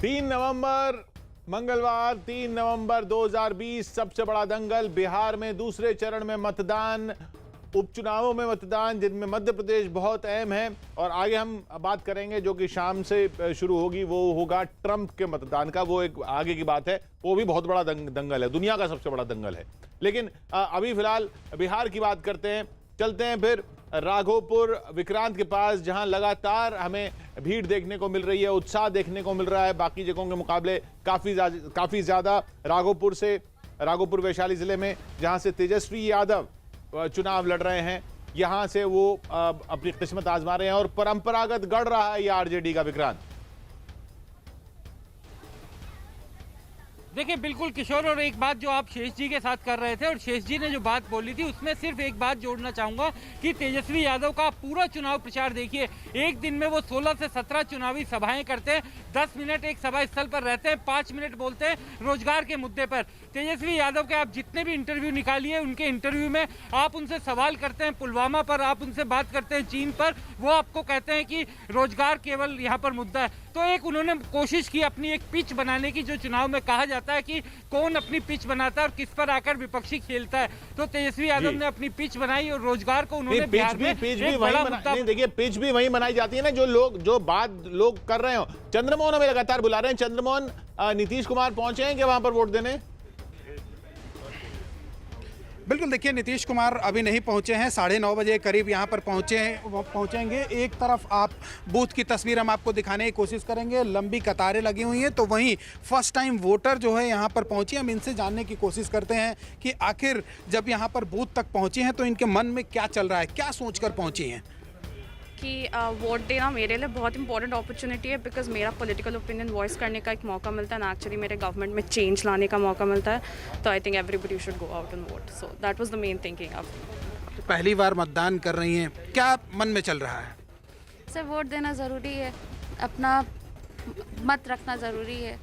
3 नवंबर मंगलवार 3 नवंबर 2020 सबसे बड़ा दंगल बिहार में दूसरे चरण में मतदान, उपचुनावों में मतदान जिनमें मध्य प्रदेश बहुत अहम है। और आगे हम बात करेंगे जो कि शाम से शुरू होगी, वो होगा ट्रंप के मतदान का। वो एक आगे की बात है, वो भी बहुत बड़ा दंगल है, दुनिया का सबसे बड़ा दंगल है। लेकिन अभी फिलहाल बिहार की बात करते हैं। चलते हैं फिर राघोपुर विक्रांत के पास, जहां लगातार हमें भीड़ देखने को मिल रही है, उत्साह देखने को मिल रहा है बाकी जगहों के मुकाबले काफी ज्यादा। राघोपुर वैशाली जिले में जहां से तेजस्वी यादव चुनाव लड़ रहे हैं, यहां से वो अपनी किस्मत आजमा रहे हैं और परंपरागत गढ़ रहा है ये आरजेडी का। विक्रांत देखिए बिल्कुल किशोर, और एक बात जो आप शेष जी के साथ कर रहे थे और शेष जी ने जो बात बोली थी उसमें सिर्फ एक बात जोड़ना चाहूंगा कि तेजस्वी यादव का पूरा चुनाव प्रचार देखिए। एक दिन में वो 16 से 17 चुनावी सभाएं करते हैं, 10 मिनट एक सभा स्थल पर रहते हैं, 5 मिनट बोलते हैं रोजगार के मुद्दे पर। तेजस्वी यादव के आप जितने भी इंटरव्यू निकालिए, उनके इंटरव्यू में आप उनसे सवाल करते हैं पुलवामा पर, आप उनसे बात करते हैं चीन पर, वो आपको कहते हैं कि रोजगार केवल यहाँ पर मुद्दा है। तो एक उन्होंने कोशिश की अपनी एक पिच बनाने की, जो चुनाव में कहा जाता है कि कौन अपनी पिच बनाता है और किस पर आकर विपक्षी खेलता है। तो तेजस्वी यादव ने अपनी पिच बनाई और रोजगार को उन्होंने बिहार में एक बड़ा मुद्दा। देखिए पिच भी वही बनाई जाती है ना, जो बात लोग कर रहे हो। चंद्रमोहन हमें लगातार बुला रहे हैं। चंद्रमोहन, नीतीश कुमार पहुंचे हैं क्या वहां पर वोट देने? बिल्कुल, देखिए नीतीश कुमार अभी नहीं पहुंचे हैं, 9:30 बजे करीब यहाँ पर पहुंचेंगे। एक तरफ आप बूथ की तस्वीर हम आपको दिखाने की कोशिश करेंगे, लंबी कतारें लगी हुई हैं, तो वहीं फर्स्ट टाइम वोटर जो है यहाँ पर पहुंचे। हम इनसे जानने की कोशिश करते हैं कि आखिर जब यहाँ पर बूथ तक पहुंचे हैं तो इनके मन में क्या चल रहा है, क्या सोच कर पहुंची हैं। कि वोट देना मेरे लिए बहुत इंपॉर्टेंट अपॉर्चुनिटी है, बिकॉज मेरा पॉलिटिकल ओपिनियन वॉइस करने का एक मौका मिलता है ना, एक्चुअली मेरे गवर्नमेंट में चेंज लाने का मौका मिलता है। तो I think everybody should go out and vote, so that was the main thinking. अब पहली बार मतदान कर रही हैं, क्या मन में चल रहा है? सर वोट देना ज़रूरी है, अपना मत रखना ज़रूरी है,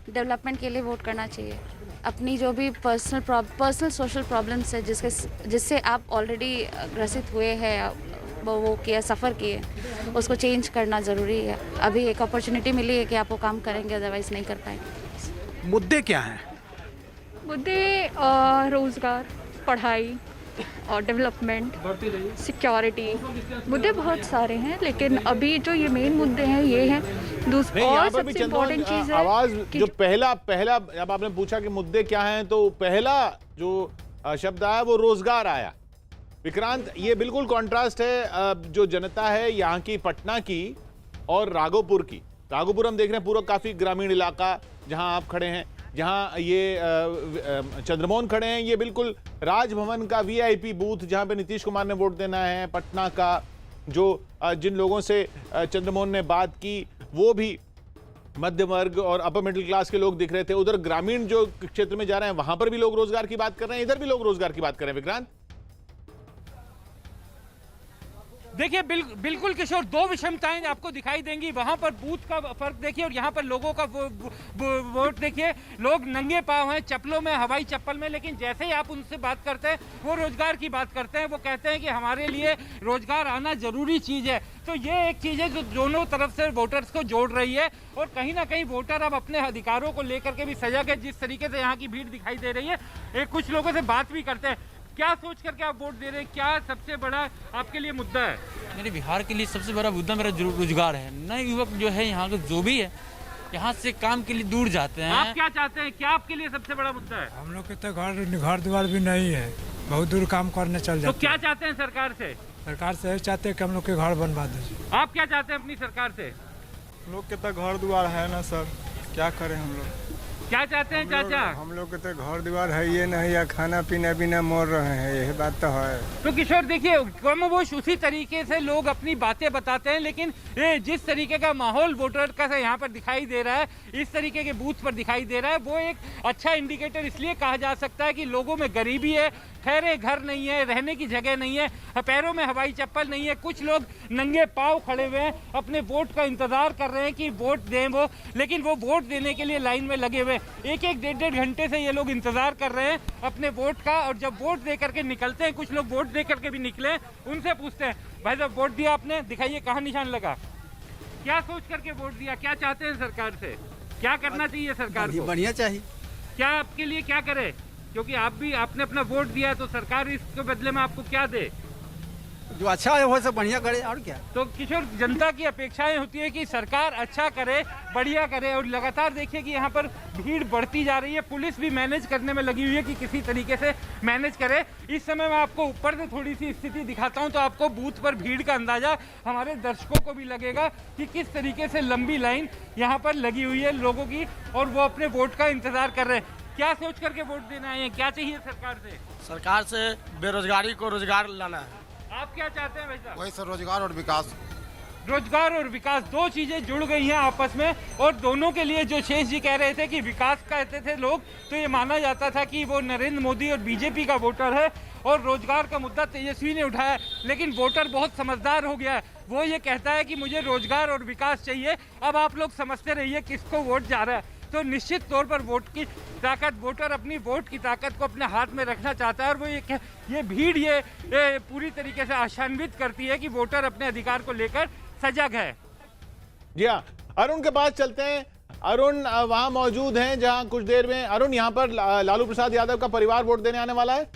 डेवलपमेंट के लिए वोट करना चाहिए। अपनी जो भी पर्सनल सोशल प्रॉब्लम्स है जिससे आप ऑलरेडी ग्रसित हुए हैं, वो किया, सफ़र किए, उसको चेंज करना ज़रूरी है। अभी एक अपॉर्चुनिटी मिली है कि आप वो काम करेंगे, अदरवाइज़ नहीं कर पाएंगे। मुद्दे क्या हैं? मुद्दे रोजगार, पढ़ाई और डेवलपमेंट, सिक्योरिटी, मुद्दे बहुत सारे हैं, लेकिन अभी जो ये मेन मुद्दे हैं ये हैं। दूसरी और सबसे इम्पोर्टेंट चीज़ है आवाज जो पहला जब आपने पूछा कि मुद्दे क्या हैं तो पहला जो शब्द आया वो रोजगार आया। विक्रांत, ये बिल्कुल कॉन्ट्रास्ट है जो जनता है यहाँ की, पटना की और राघोपुर की। राघोपुर हम देख रहे हैं पूरा काफी ग्रामीण इलाका जहां आप खड़े हैं, जहां ये चंद्रमोहन खड़े हैं, ये बिल्कुल राजभवन का वीआईपी बूथ जहां पे नीतीश कुमार ने वोट देना है। पटना का जो जिन लोगों से चंद्रमोहन ने बात की वो भी मध्य वर्ग और अपर मिडिल क्लास के लोग दिख रहे थे। उधर ग्रामीण जो क्षेत्र में जा रहे हैं वहां पर भी लोग रोजगार की बात कर रहे हैं, इधर भी लोग रोजगार की बात कर रहे हैं। विक्रांत देखिए बिल्कुल किशोर, दो विषमताएं आपको दिखाई देंगी। वहां पर बूथ का फर्क देखिए और यहाँ पर लोगों का वोट देखिए। लोग नंगे पांव हैं, चप्पलों में, हवाई चप्पल में, लेकिन जैसे ही आप उनसे बात करते हैं वो रोजगार की बात करते हैं। वो कहते हैं कि हमारे लिए रोजगार आना जरूरी चीज है। तो ये एक चीज है जो दोनों तरफ से वोटर्स को जोड़ रही है और कहीं ना कहीं वोटर अब अपने अधिकारों को लेकर के भी सजग है। जिस तरीके से यहाँ की भीड़ दिखाई दे रही है, कुछ लोगों से बात भी करते हैं। क्या सोच करके आप वोट दे रहे हैं, क्या सबसे बड़ा आपके लिए मुद्दा है? मेरे बिहार के लिए सबसे बड़ा मुद्दा मेरा रोजगार है। नए युवक जो है यहाँ के जो भी है, यहाँ से काम के लिए दूर जाते हैं। आप क्या चाहते हैं, क्या आपके लिए सबसे बड़ा मुद्दा है? हम लोग के तो घर द्वार भी नहीं है, बहुत दूर काम करने चल जाते हैं। तो क्या चाहते हैं सरकार से? सरकार से चाहते हैं कि हम लोग के घर बनवा दें। आप क्या चाहते हैं अपनी सरकार से? हम लोग के तो घर द्वार है ना सर, क्या करें हम लोग। क्या चाहते हैं चाचा? हम लोग के तो घर द्वार है ये नहीं, या खाना पीना बिना मोर रहे हैं, यही बात तो है। तो किशोर देखिए, कमोबेश उसी तरीके से लोग अपनी बातें बताते हैं, लेकिन ये जिस तरीके का माहौल वोटर का यहाँ पर दिखाई दे रहा है, इस तरीके के बूथ पर दिखाई दे रहा है, वो एक अच्छा इंडिकेटर इसलिए कहा जा सकता है कि लोगों में गरीबी है, ठहरे घर नहीं है, रहने की जगह नहीं है, पैरों में हवाई चप्पल नहीं है। कुछ लोग नंगे पांव खड़े हुए हैं, अपने वोट का इंतजार कर रहे हैं कि वोट दें वो, लेकिन वो वोट देने के लिए लाइन में लगे हुए। एक डेढ़ घंटे से ये लोग इंतजार कर रहे हैं अपने वोट का। और जब वोट दे करके निकलते हैं, कुछ लोग वोट दे करके भी निकले, उनसे पूछते हैं भाई साहब वोट दिया आपने, दिखाइए कहाँ निशान लगा, क्या सोच करके वोट दिया, क्या चाहते हैं सरकार से? क्या करना चाहिए सरकार को? बढ़िया चाहिए। क्या आपके लिए क्या करे, क्योंकि आपने अपना वोट दिया है, तो सरकार इसके बदले में आपको क्या दे? जो अच्छा है वो सब बढ़िया करे, और क्या। तो किशोर, जनता की अपेक्षाएं होती है कि सरकार अच्छा करे, बढ़िया करे, और लगातार देखिए कि यहाँ पर भीड़ बढ़ती जा रही है। पुलिस भी मैनेज करने में लगी हुई है कि किसी तरीके से मैनेज करे। इस समय मैं आपको ऊपर से थोड़ी सी स्थिति दिखाता हूँ, तो आपको बूथ पर भीड़ का अंदाजा हमारे दर्शकों को भी लगेगा कि किस तरीके से लंबी लाइन यहाँ पर लगी हुई है लोगों की, और वो अपने वोट का इंतजार कर रहे हैं। क्या सोच करके वोट देना है, क्या चाहिए सरकार से? सरकार से बेरोजगारी को रोजगार लाना है। आप क्या चाहते हैं भाई साहब? वही सर, रोजगार और विकास। रोजगार और विकास, दो चीजें जुड़ गई हैं आपस में, और दोनों के लिए जो शेष जी कह रहे थे कि विकास कहते थे लोग, तो ये माना जाता था कि वो नरेंद्र मोदी और बीजेपी का वोटर है, और रोजगार का मुद्दा तेजस्वी ने उठाया। लेकिन वोटर बहुत समझदार हो गया है, वो ये कहता है कि मुझे रोजगार और विकास चाहिए। अब आप लोग समझते रहिए किसको वोट जा रहा है। तो निश्चित तौर पर वोट की ताकत, वोटर अपनी वोट की ताकत को अपने हाथ में रखना चाहता है, और वो ये भीड़ ये पूरी तरीके से आशान्वित करती है कि वोटर अपने अधिकार को लेकर सजग है। जी हाँ, अरुण के पास चलते हैं। अरुण वहां मौजूद हैं जहां कुछ देर में, अरुण यहाँ पर लालू प्रसाद यादव का परिवार वोट देने आने वाला है।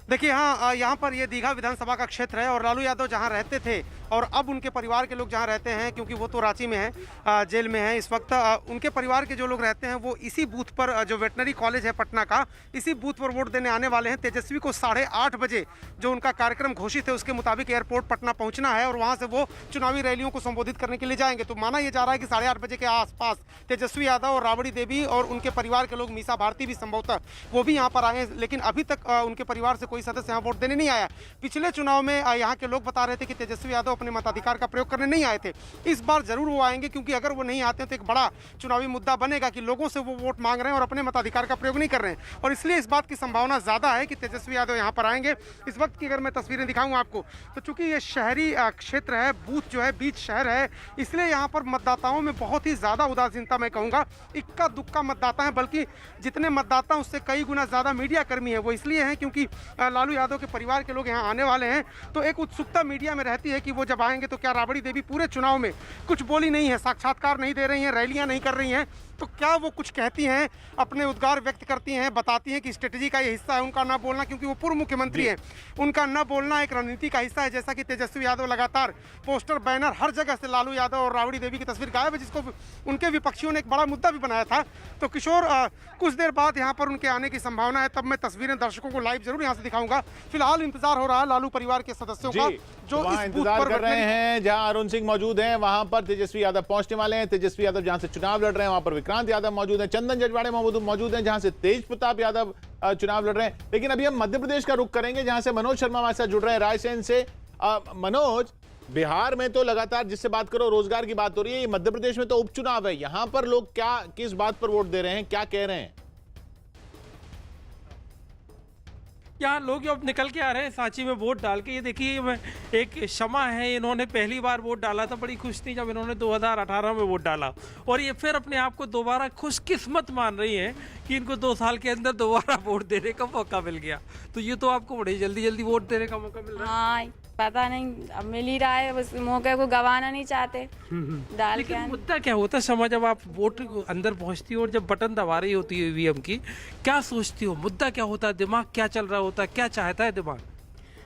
देखिए, हाँ, यहाँ पर ये दीघा विधानसभा का क्षेत्र है, और लालू यादव जहाँ रहते थे और अब उनके परिवार के लोग जहाँ रहते हैं, क्योंकि वो तो रांची में है, जेल में है इस वक्त, उनके परिवार के जो लोग रहते हैं वो इसी बूथ पर, जो वेटनरी कॉलेज है पटना का, इसी बूथ पर वोट देने आने वाले हैं। तेजस्वी को 8:30 बजे जो उनका कार्यक्रम घोषित है उसके मुताबिक एयरपोर्ट पटना पहुँचना है, और वहाँ से वो चुनावी रैलियों को संबोधित करने के लिए जाएंगे। तो माना यह जा रहा है कि 8:30 बजे के आसपास तेजस्वी यादव और राबड़ी देवी और उनके परिवार के लोग, मीसा भारती भी संभवतः वो भी यहाँ पर आए, लेकिन अभी तक उनके परिवार से कोई सदस्य यहाँ वोट देने नहीं आया। पिछले चुनाव में यहाँ के लोग बता रहे थे कि तेजस्वी यादव अपने मताधिकार का प्रयोग करने नहीं आए थे। इस बार जरूर वो आएंगे, क्योंकि अगर वो नहीं आते हैं तो एक बड़ा चुनावी मुद्दा बनेगा कि लोगों से वो वोट मांग रहे हैं और अपने मताधिकार का प्रयोग नहीं कर रहे हैं, और इसलिए इस बात की संभावना ज्यादा है कि तेजस्वी यादव यहाँ पर आएंगे। इस वक्त की अगर मैं तस्वीरें दिखाऊं आपको, तो चूंकि ये शहरी क्षेत्र है, बूथ जो है बीच शहर है, इसलिए यहाँ पर मतदाताओं में बहुत ही ज्यादा उदासीनता, मैं कहूँगा इक्का दुक्का मतदाता है, बल्कि जितने मतदाता उससे कई गुना ज्यादा मीडिया कर्मी है। वो इसलिए हैं क्योंकि लालू यादव के परिवार के लोग यहाँ आने वाले हैं, तो एक उत्सुकता मीडिया में रहती है कि वो जब आएंगे तो क्या राबड़ी देवी पूरे चुनाव में कुछ बोली नहीं है, साक्षात्कार नहीं दे रही हैं, रैलियां नहीं कर रही हैं, तो क्या वो कुछ कहती हैं, अपने उद्गार व्यक्त करती हैं, बताती हैं कि स्ट्रेटजी का ये हिस्सा है उनका न बोलना, क्योंकि वो पूर्व मुख्यमंत्री हैं, उनका न बोलना एक रणनीति का हिस्सा है। जैसा कि तेजस्वी यादव लगातार पोस्टर, बैनर, हर जगह से लालू यादव और राबड़ी देवी की तस्वीर गायब है, जिसको उनके विपक्षियों ने एक बड़ा मुद्दा भी बनाया था। तो किशोर, कुछ देर बाद यहाँ पर उनके आने की संभावना है, तब मैं तस्वीरें दर्शकों को लाइव जरूर यहाँ से दिखाऊंगा। फिलहाल इंतजार हो रहा है लालू परिवार के सदस्यों का, जो इस बूथ इंतजार पर कर रहे हैं। जहां अरुण सिंह मौजूद हैं वहां पर तेजस्वी यादव पहुंचने वाले हैं। तेजस्वी यादव जहां से चुनाव लड़ रहे हैं वहां पर विक्रांत यादव मौजूद हैं, चंदन जजवाड़े मौजूद हैं जहां से तेज प्रताप यादव चुनाव लड़ रहे हैं। लेकिन अभी हम मध्य प्रदेश का रुख करेंगे, जहां से मनोज शर्मा हमारे साथ जुड़ रहे हैं रायसेन से। मनोज, बिहार में तो लगातार जिससे बात करो रोजगार की बात हो रही है, ये मध्य प्रदेश में तो उपचुनाव है, यहाँ पर लोग क्या, किस बात पर वोट दे रहे हैं, क्या कह रहे हैं? यहाँ लोग जो अब निकल के आ रहे हैं सांची में वोट डाल के। ये देखिए, मैं एक शमा है, इन्होंने पहली बार वोट डाला था, बड़ी खुश थी जब इन्होंने 2018 में वोट डाला, और ये फिर अपने आप को दोबारा खुशकिस्मत मान रही हैं कि इनको 2 साल के अंदर दोबारा वोट देने का मौका मिल गया। तो ये तो आपको बड़ी जल्दी वोट देने का मौका मिल रहा है। हाँ, पता नहीं, अब मिल ही रहा है, उस मौके को गंवाना नहीं चाहते डाल के। मुद्दा क्या होता है शमा, जब आप वोट अंदर पहुंचती हो और जब बटन दबा रही होती है ईवीएम की, क्या सोचती हो, मुद्दा क्या होता है, दिमाग क्या चल रहा होता है, क्या चाहता है दिमाग?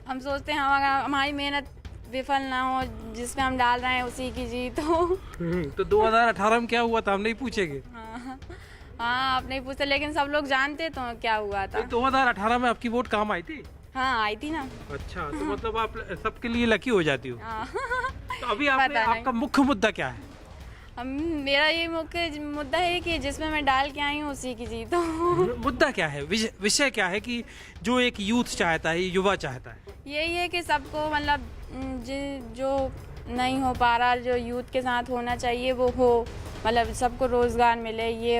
हम सोचते हैं हमारी मेहनत विफल ना हो, जिसमें हम डाल रहे हैं उसी की जीत हो। तो 2018 में क्या हुआ था हम नहीं पूछेंगे? हाँ, आप नहीं पूछते, लेकिन सब लोग जानते तो क्या हुआ था। 2018 में आपकी वोट काम आई थी? हाँ, आई थी ना। अच्छा, तो मतलब आप सबके लिए लकी हो जाती हो। तो अभी आपका मुख्य मुद्दा क्या है? मेरा ये मुख्य मुद्दा है कि जिसमें मैं डाल के आई हूँ उसी की जीत हो। मुद्दा क्या है, विषय क्या है कि जो एक यूथ चाहता है, युवा चाहता है? यही है कि सबको, मतलब जो नहीं हो पा रहा, जो यूथ के साथ होना चाहिए वो हो, मतलब सबको रोजगार मिले, ये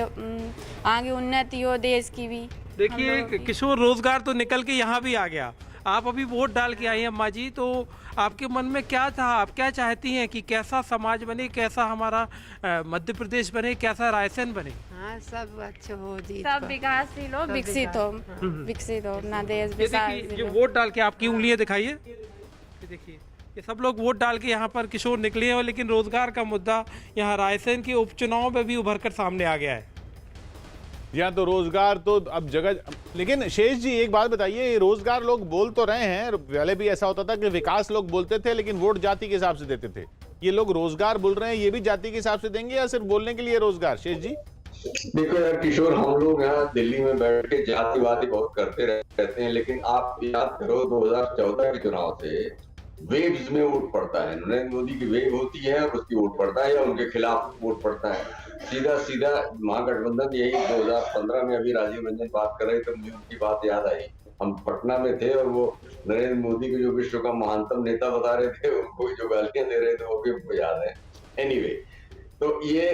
आगे उन्नति हो देश की भी। देखिए किशोर, रोजगार तो निकल के यहाँ भी आ गया। आप अभी वोट डाल के आई हैं अम्मा जी, तो आपके मन में क्या था, आप क्या चाहती हैं कि कैसा समाज बने, कैसा हमारा मध्य प्रदेश बने, कैसा रायसेन बने? हाँ, सब अच्छा हो जी, सब विकासशील हो, विकसित हो अपना देश। ये देखिए, ये वोट डाल के आपकी उंगलियां दिखाइए, देखिए ये कि सब लोग वोट डाल के यहाँ पर किशोर निकले हैं, लेकिन रोजगार का मुद्दा यहाँ रायसेन के उपचुनाव में भी उभर कर सामने आ गया है। यहाँ तो रोजगार तो अब जगह, लेकिन शेष जी एक बात बताइए, रोजगार लोग बोल तो रहे हैं, पहले भी ऐसा होता था कि विकास लोग बोलते थे लेकिन वोट जाति के हिसाब से देते थे, ये लोग रोजगार बोल रहे हैं, ये भी जाति के हिसाब से देंगे या सिर्फ बोलने के लिए रोजगार? शेष जी देखो यार किशोर, हम लोग यहाँ दिल्ली में बैठ के जातिवादी बहुत करते रहते हैं, लेकिन आप याद करो 2014 के चुनाव से वेव्स में वोट पड़ता है, नरेंद्र मोदी की वेव होती है और उसकी वोट पड़ता है या उनके खिलाफ वोट पड़ता है, सीधा सीधा महागठबंधन। यही 2015 में अभी राजीव रंजन बात कर रहे थे, मुझे उनकी बात याद आई, हम पटना में थे और वो नरेंद्र मोदी को जो विश्व का महानतम नेता बता रहे थे, उनको जो गालियां दे रहे थे वो भी हमको याद है। एनीवे, तो ये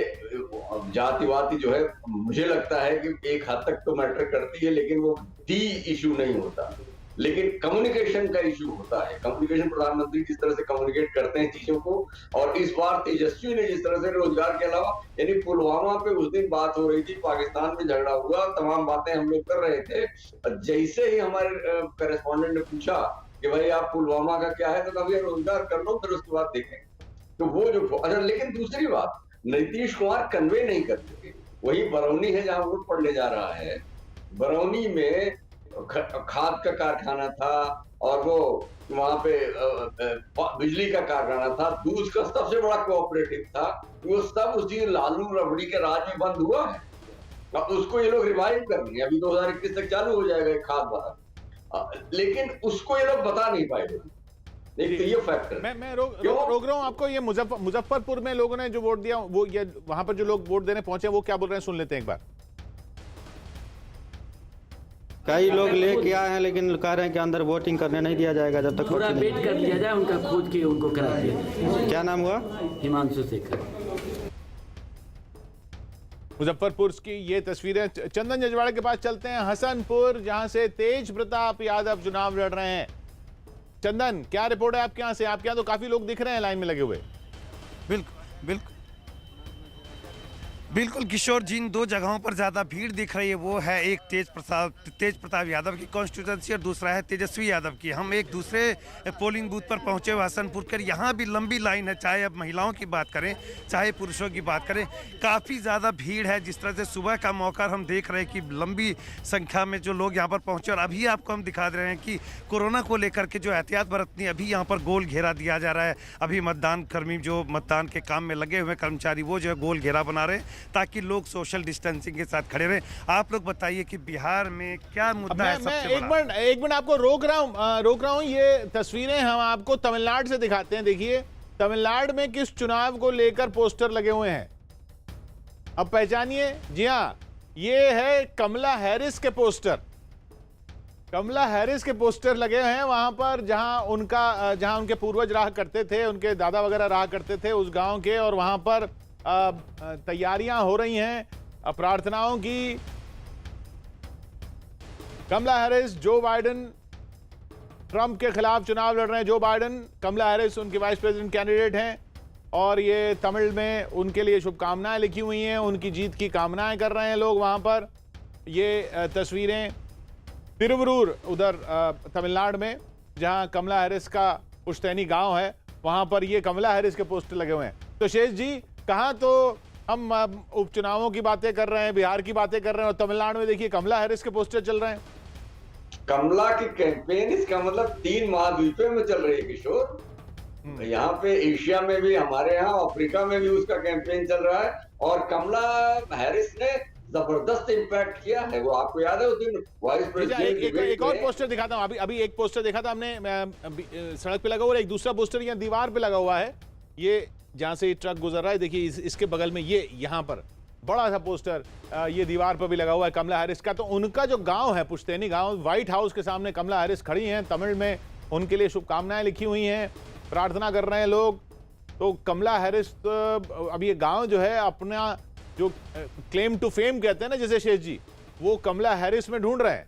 जातिवादी जो है मुझे लगता है कि एक हद तक तो मैटर करती है, लेकिन वो दी इशू नहीं होता, लेकिन कम्युनिकेशन का इशू होता है। कम्युनिकेशन, प्रधानमंत्री किस तरह से कम्युनिकेट करते हैं चीजों को, और इस बार तेजस्वी ने जिस तरह से रोजगार के अलावा, यानी पुलवामा पे उस दिन बात हो रही थी, पाकिस्तान में झगड़ा हुआ, तमाम बातें हम लोग कर रहे थे, जैसे ही हमारे करेस्पॉन्डेंट ने पूछा कि भाई आप पुलवामा का क्या है, तो कभी रोजगार कर लो फिर उसके बाद देखें, तो वो जो अच्छा। लेकिन दूसरी बात, नीतीश कुमार कन्वे नहीं करते। वही बरौनी है जहां वोट पड़ने जा रहा है, बरौनी में खाद का कारखाना था और वो वहां पे बिजली का कारखाना था, दूध का सबसे बड़ा कोऑपरेटिव था, वो सब उसी लालू रबड़ी के राज में बंद हुआ है। अब उसको ये लोग रिवाइव कर रहे हैं, अभी 2021 तक चालू हो जाएगा खाद वाला, लेकिन उसको ये लोग बता नहीं पाए। एक तो ये फैक्टर मैं रोक रहा हूँ आपको। ये मुजफ्फरपुर में लोगों ने जो वोट दिया, वो ये वहां पर जो लोग वोट देने पहुंचे वो क्या बोल रहे हैं, सुन लेते हैं एक बार। कई लोग लेके आए हैं लेकिन कह रहे हैं कि अंदर वोटिंग करने नहीं दिया जाएगा जब तक थोड़ा वेट कर लिया जाए, उनका खोज के उनको करा दिया। क्या नाम हुआ? हिमांशु शेखर। मुजफ्फरपुर की ये तस्वीरें। चंदन जजवाड़े के पास चलते हैं, हसनपुर, जहां से तेज प्रताप यादव चुनाव लड़ रहे हैं। चंदन, क्या रिपोर्ट है आपके यहाँ से? आपके यहाँ तो काफी लोग दिख रहे हैं लाइन में लगे हुए। बिल्कुल किशोर, जिन दो जगहों पर ज़्यादा भीड़ दिख रही है वो है एक तेज प्रताप यादव की कॉन्स्टिट्यूंसी और दूसरा है तेजस्वी यादव की। हम एक दूसरे पोलिंग बूथ पर पहुंचे हुए हसनपुर कर, यहाँ भी लंबी लाइन है, चाहे अब महिलाओं की बात करें चाहे पुरुषों की बात करें, काफ़ी ज़्यादा भीड़ है। जिस तरह से सुबह का मौका हम देख रहे हैं कि लंबी संख्या में जो लोग यहाँ पर पहुँचे, और अभी आपको हम दिखा दे रहे हैं कि कोरोना को लेकर के जो एहतियात बरतनी, अभी यहाँ पर गोल घेरा दिया जा रहा है। अभी मतदान कर्मी जो मतदान के काम में लगे हुए कर्मचारी वो जो है गोल घेरा बना रहे हैं ताकि लोग सोशल डिस्टेंसिंग के साथ खड़े रहे। आप लोग बताइए कि बिहार में क्या मुद्दा है सबसे बड़ा? एक मिनट आपको रोक रहा हूं। ये तस्वीरें हम आपको तमिलनाडु से दिखाते हैं। देखिए तमिलनाडु में किस चुनाव को लेकर पोस्टर लगे हुए हैं, अब पहचानिए। जी हाँ, ये है कमला हैरिस के पोस्टर। कमला हैरिस के पोस्टर लगे हैं वहां पर जहां उनके पूर्वज रहा करते थे, उनके दादा वगैरह रहा करते थे उस गांव के, और वहां पर तैयारियां हो रही हैं प्रार्थनाओं की। कमला हैरिस, जो बाइडेन ट्रंप के खिलाफ चुनाव लड़ रहे हैं। जो बाइडेन, कमला हैरिस उनकी वाइस प्रेसिडेंट कैंडिडेट हैं, और ये तमिल में उनके लिए शुभकामनाएं लिखी हुई हैं, उनकी जीत की कामनाएं कर रहे हैं लोग वहां पर। ये तस्वीरें तिरुवरूर, उधर तमिलनाडु में, जहां कमला हैरिस का पुश्तैनी गांव है, वहां पर ये कमला हैरिस के पोस्टर लगे हुए हैं। तो शेष जी, कहाँ तो हम उपचुनावों की बातें कर रहे हैं, बिहार की बातें कर रहे हैं, और तमिलनाडु में देखिए कमला हैरिस के पोस्टर चल रहे हैं। कमला की कैंपेन, इसका मतलब 3 महाद्वीपों में चल रही है किशोर। यहाँ पे एशिया में भी, हमारे यहाँ अफ्रीका में भी उसका कैंपेन चल रहा है, और कमला हैरिस ने जबरदस्त इम्पैक्ट किया है। वो आपको याद है उस दिन वाइस प्रेसिडेंट। एक और पोस्टर दिखाता हूँ, अभी एक पोस्टर देखा था हमने सड़क पे लगा हुआ, एक दूसरा पोस्टर यहाँ दीवार पे लगा हुआ है। ये जहां से ट्रक गुजर रहा है, देखिए इसके बगल में ये यहाँ पर बड़ा सा पोस्टर ये दीवार पर भी लगा हुआ है कमला हैरिस का। तो उनका जो गांव है पुश्तैनी गांव, व्हाइट हाउस के सामने कमला हैरिस खड़ी हैं, तमिल में उनके लिए शुभकामनाएं लिखी हुई हैं, प्रार्थना कर रहे हैं लोग। तो कमला हैरिस अब ये गांव जो है अपना जो क्लेम टू फेम कहते हैं ना जैसे शेष जी, वो कमला हैरिस में ढूंढ रहे हैं।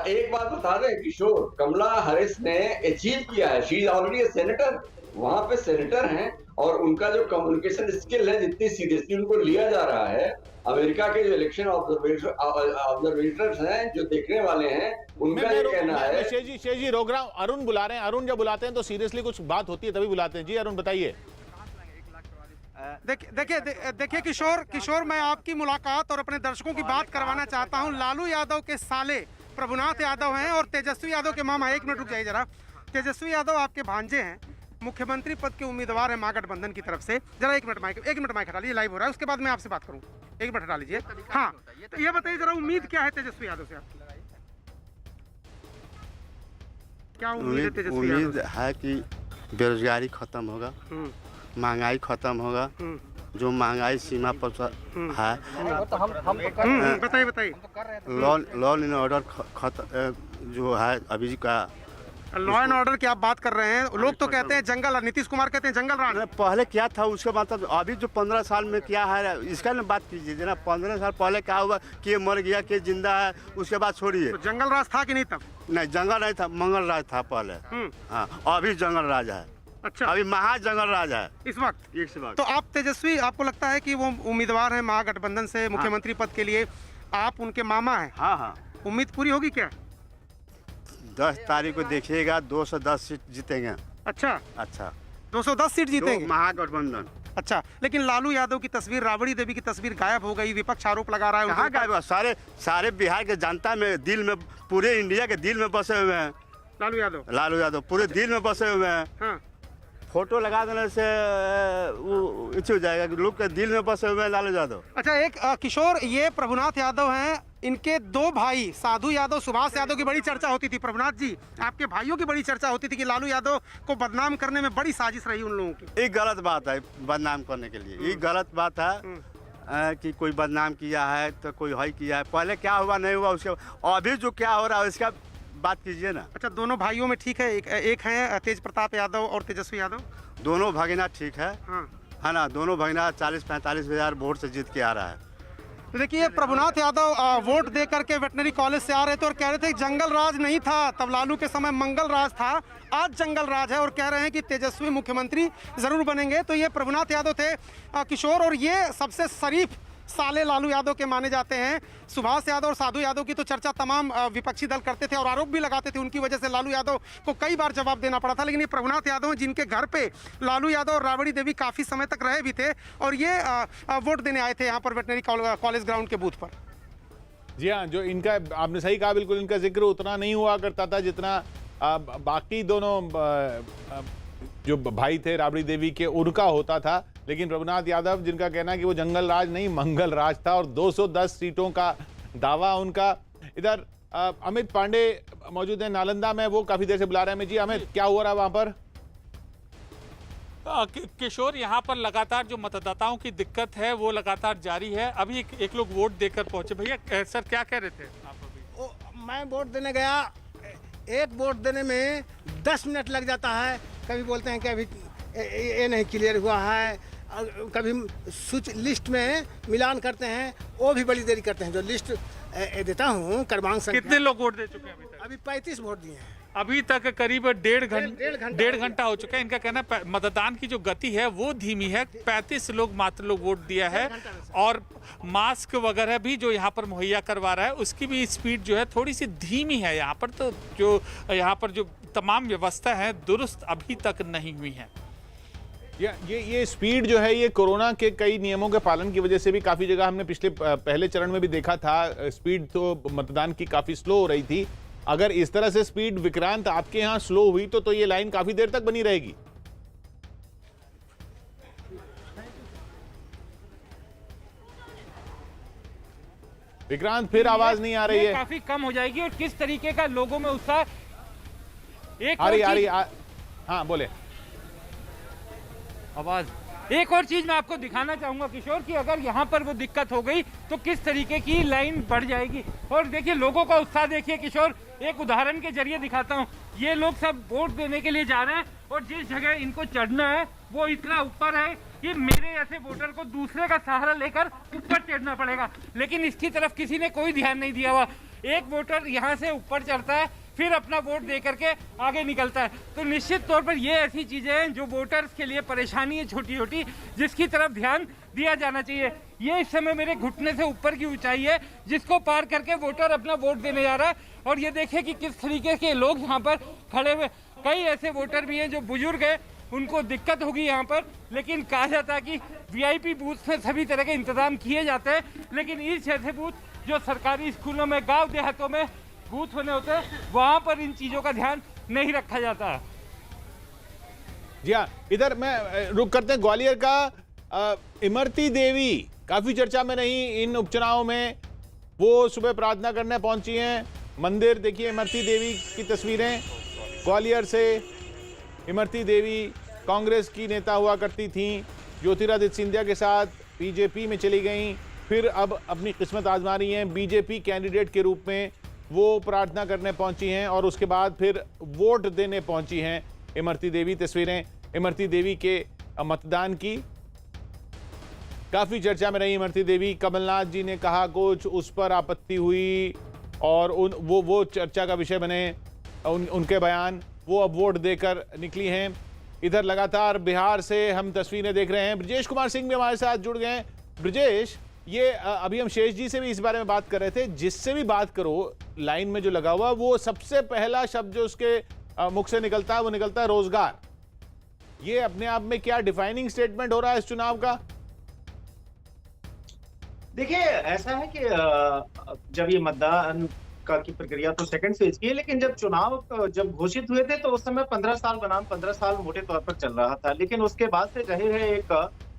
एक बात बता दें किशोर, कमला हैरिस ने अचीव किया है, she is already a senator, वहां पे सेनेटर हैं, और उनका जो कम्युनिकेशन स्किल है, जितनी सीरियसली उनको लिया जा रहा है, अमेरिका के जो इलेक्शन ऑब्जर्वेटर्स हैं, जो देखने वाले हैं, उनका ये कहना है। शेष जी रोक रहा हूं, अरुण बुला रहे हैं। अरुण जब बुलाते हैं तो सीरियसली कुछ बात होती है तभी बुलाते हैं। जी अरुण बताइए। देखिए किशोर, मैं आपकी मुलाकात और अपने दर्शकों की बात करवाना चाहता हूं। लालू यादव के साले प्रभुनाथ यादव हैं और तेजस्वी यादव के मामा, एक मिनट रुक जाइए जरा। तेजस्वी यादव आपके भांजे हैं, मुख्यमंत्री पद के उम्मीदवार हैं महागठबंधन की तरफ से। जरा एक मिनट माइक हटा लीजिए, लाइव हो रहा है, उसके बाद मैं आपसे बात करूँ। एक मिनट हटा लीजिए। हाँ, तो ये बताइए जरा, उम्मीद क्या है तेजस्वी यादव से आपकी? क्या उम्मीद है तेजस्वी यादव? उम्मीद है कि बेरोजगारी खत्म होगा, महंगाई खत्म होगा, जो महंगाई सीमा पर है। बताइए। लॉ एंड ऑर्डर जो है अभी का, लॉ एंड ऑर्डर की आप बात कर रहे हैं। लोग तो कहते हैं जंगल, नीतीश कुमार कहते हैं जंगल राज। पहले क्या था उसके बाद अभी जो 15 साल में क्या है इसका ना बात कीजिए ना। 15 साल पहले क्या हुआ कि मर गया कि जिंदा है, उसके बाद छोड़िए। तो जंगल राज था कि नहीं तब? नहीं, जंगल नहीं था, मंगल राज था पहले। हाँ, अभी जंगल राज है। अच्छा, अभी महाजंगल राज है इस वक्त। तो आप तेजस्वी, आपको लगता है कि वो उम्मीदवार है महागठबंधन से मुख्यमंत्री पद के लिए, आप उनके मामा हैं? हाँ। उम्मीद पूरी होगी क्या? 10 तारीख को देखिएगा 210 सीट जीतेंगे। अच्छा 210 सीट जीतेंगे महागठबंधन। अच्छा, लेकिन लालू यादव की तस्वीर, राबड़ी देवी की तस्वीर गायब हो गई। विपक्ष आरोप लगा रहा है। कहाँ गायब? सारे बिहार के जनता में, दिल में, पूरे इंडिया के दिल में बसे हुए हैं लालू यादव पूरे दिल में बसे हुए हैं। हाँ। फोटो लगा देने से वो हो जाएगा कि लोग के दिल में बसे हुए हैं लालू यादव। अच्छा, एक किशोर, ये प्रभुनाथ यादव हैं, इनके 2 भाई साधु यादव, सुभाष यादव की बड़ी चर्चा होती थी। प्रभुनाथ जी, आपके भाइयों की बड़ी चर्चा होती थी कि लालू यादव को बदनाम करने में बड़ी साजिश रही उन लोगों की। ये गलत बात है, बदनाम करने के लिए ये गलत बात है कि कोई बदनाम किया है तो कोई है किया है। पहले क्या हुआ नहीं हुआ उसके, अभी जो क्या हो रहा है उसका बात कीजिए ना। अच्छा, दोनों भाइयों में ठीक है? एक है तेज प्रताप यादव और तेजस्वी यादव, दोनों भगीना ठीक है। हाँ। है ना, दोनों भगीना 40-45 हज़ार वोट से जीत के आ रहा है। तो देखिए, प्रभुनाथ यादव वोट दे करके वेटनरी कॉलेज से आ रहे थे और कह रहे थे जंगल राज नहीं था, तब लालू के समय मंगल राज था, आज जंगल राज है, और कह रहे हैं कि तेजस्वी मुख्यमंत्री जरूर बनेंगे। तो ये प्रभुनाथ यादव थे किशोर, और ये सबसे शरीफ साले लालू यादव के माने जाते हैं। सुभाष यादव और साधु यादव की तो चर्चा तमाम विपक्षी दल करते थे और आरोप भी लगाते थे, उनकी वजह से लालू यादव को कई बार जवाब देना पड़ा था। लेकिन ये प्रभुनाथ यादव, जिनके घर पे लालू यादव और राबड़ी देवी काफ़ी समय तक रहे भी थे, और ये वोट देने आए थे यहाँ पर वेटनरी कॉलेज ग्राउंड के बूथ पर। जी हाँ, जो इनका, आपने सही कहा, बिल्कुल इनका जिक्र उतना नहीं हुआ करता था जितना बाकी दोनों जो भाई थे राबड़ी देवी के, उनका होता था। लेकिन प्रभुनाथ यादव, जिनका कहना है कि वो जंगल राज नहीं मंगल राज था, और 210 सीटों का दावा उनका। इधर अमित पांडे मौजूद है नालंदा में, वो काफी देर से बुला रहे हैं। जी अमित, क्या हुआ रहा वहां पर? किशोर, यहाँ पर लगातार जो मतदाताओं की दिक्कत है वो लगातार जारी है। अभी एक लोग वोट देकर पहुंचे। भैया सर, क्या कह रहे थे आप अभी? मैं वोट देने गया, एक वोट देने में 10 मिनट लग जाता है। कभी बोलते हैं कि अभी ये नहीं क्लियर हुआ है, कभी सूच लिस्ट में मिलान करते हैं, वो भी बड़ी देरी करते हैं। जो लिस्ट देता हूँ क्रमांक संख्या। कितने लोग वोट दे चुके हैं अभी तक? अभी 35 वोट दिए हैं। अभी तक करीब डेढ़ घंटा हो चुका है। इनका कहना है मतदान की जो गति है वो धीमी है। 35 लोग मात्र लोग वोट दिया है, और मास्क वगैरह भी जो यहाँ पर मुहैया करवा रहा है उसकी भी स्पीड जो है थोड़ी सी धीमी है यहाँ पर। तो जो यहाँ पर जो तमाम व्यवस्था है दुरुस्त अभी तक नहीं हुई है। ये स्पीड जो है, ये कोरोना के कई नियमों के पालन की वजह से भी काफी जगह हमने पहले चरण में भी देखा था, स्पीड तो मतदान की काफी स्लो हो रही थी। अगर इस तरह से स्पीड विक्रांत आपके यहाँ स्लो हुई तो ये लाइन काफी देर तक बनी रहेगी। विक्रांत, फिर आवाज नहीं आ रही है। काफी कम हो जाएगी। और किस तरीके का लोगों में उत्साह, आ रही हाँ बोले आवाज। एक और चीज मैं आपको दिखाना चाहूंगा किशोर, कि अगर यहाँ पर वो दिक्कत हो गई तो किस तरीके की लाइन बढ़ जाएगी। और देखिए लोगों का उत्साह देखिए किशोर, एक उदाहरण के जरिए दिखाता हूँ। ये लोग सब वोट देने के लिए जा रहे हैं, और जिस जगह इनको चढ़ना है वो इतना ऊपर है कि मेरे ऐसे वोटर को दूसरे का सहारा लेकर ऊपर चढ़ना पड़ेगा। लेकिन इसकी तरफ किसी ने कोई ध्यान नहीं दिया हुआ। एक वोटर यहाँ से ऊपर चढ़ता है, फिर अपना वोट दे करके आगे निकलता है। तो निश्चित तौर पर ये ऐसी चीजें हैं जो वोटर्स के लिए परेशानी है छोटी छोटी, जिसकी तरफ ध्यान दिया जाना चाहिए। ये इस समय मेरे घुटने से ऊपर की ऊंचाई है जिसको पार करके वोटर अपना वोट देने जा रहा है। और ये देखिए कि किस तरीके के लोग यहाँ पर खड़े हुए, कई ऐसे वोटर भी हैं जो बुजुर्ग हैं, उनको दिक्कत होगी यहाँ पर। लेकिन कहा जाता है कि वीआईपी बूथ में सभी तरह के इंतजाम किए जाते हैं, लेकिन इस जैसे बूथ जो सरकारी स्कूलों में, गांव देहातों में बूथ होने होते हैं, वहां पर इन चीजों का ध्यान नहीं रखा जाता। जी हाँ, इधर मैं रुक करते हैं ग्वालियर का। इमरती देवी काफी चर्चा में रही इन उपचुनाव में, वो सुबह प्रार्थना करने पहुंची हैं मंदिर। देखिए इमरती देवी की तस्वीरें, ग्वालियर से इमरती देवी कांग्रेस की नेता हुआ करती थीं, ज्योतिरादित्य सिंधिया के साथ बीजेपी में चली गईं, फिर अब अपनी किस्मत आजमा रही हैं बीजेपी कैंडिडेट के रूप में। वो प्रार्थना करने पहुंची हैं और उसके बाद फिर वोट देने पहुंची हैं इमरती देवी। तस्वीरें इमरती देवी के मतदान की, काफी चर्चा में रही इमरती देवी। कमलनाथ जी ने कहा कुछ, उस पर आपत्ति हुई और वो चर्चा का विषय बने उनके बयान। वो अब वोट देकर निकली हैं। इधर लगातार बिहार से हम तस्वीरें देख रहे हैं। ब्रजेश कुमार सिंह भी हमारे साथ जुड़ गए हैं। ब्रजेश, ये अभी हम शेष जी से भी इस बारे में बात कर रहे थे, जिससे भी बात करो लाइन में जो लगा हुआ, वो सबसे पहला शब्द जो उसके मुख से निकलता है वो निकलता है रोजगार। ये अपने आप में क्या डिफाइनिंग स्टेटमेंट हो रहा है इस चुनाव का? देखिए, ऐसा है कि जब ये मतदान की प्रक्रिया तो सेकंड फेज की है, लेकिन जब चुनाव जब घोषित हुए थे तो उस समय 15 साल बनाम 15 साल मोटे तौर पर चल रहा था। लेकिन उसके बाद से जाहिर है एक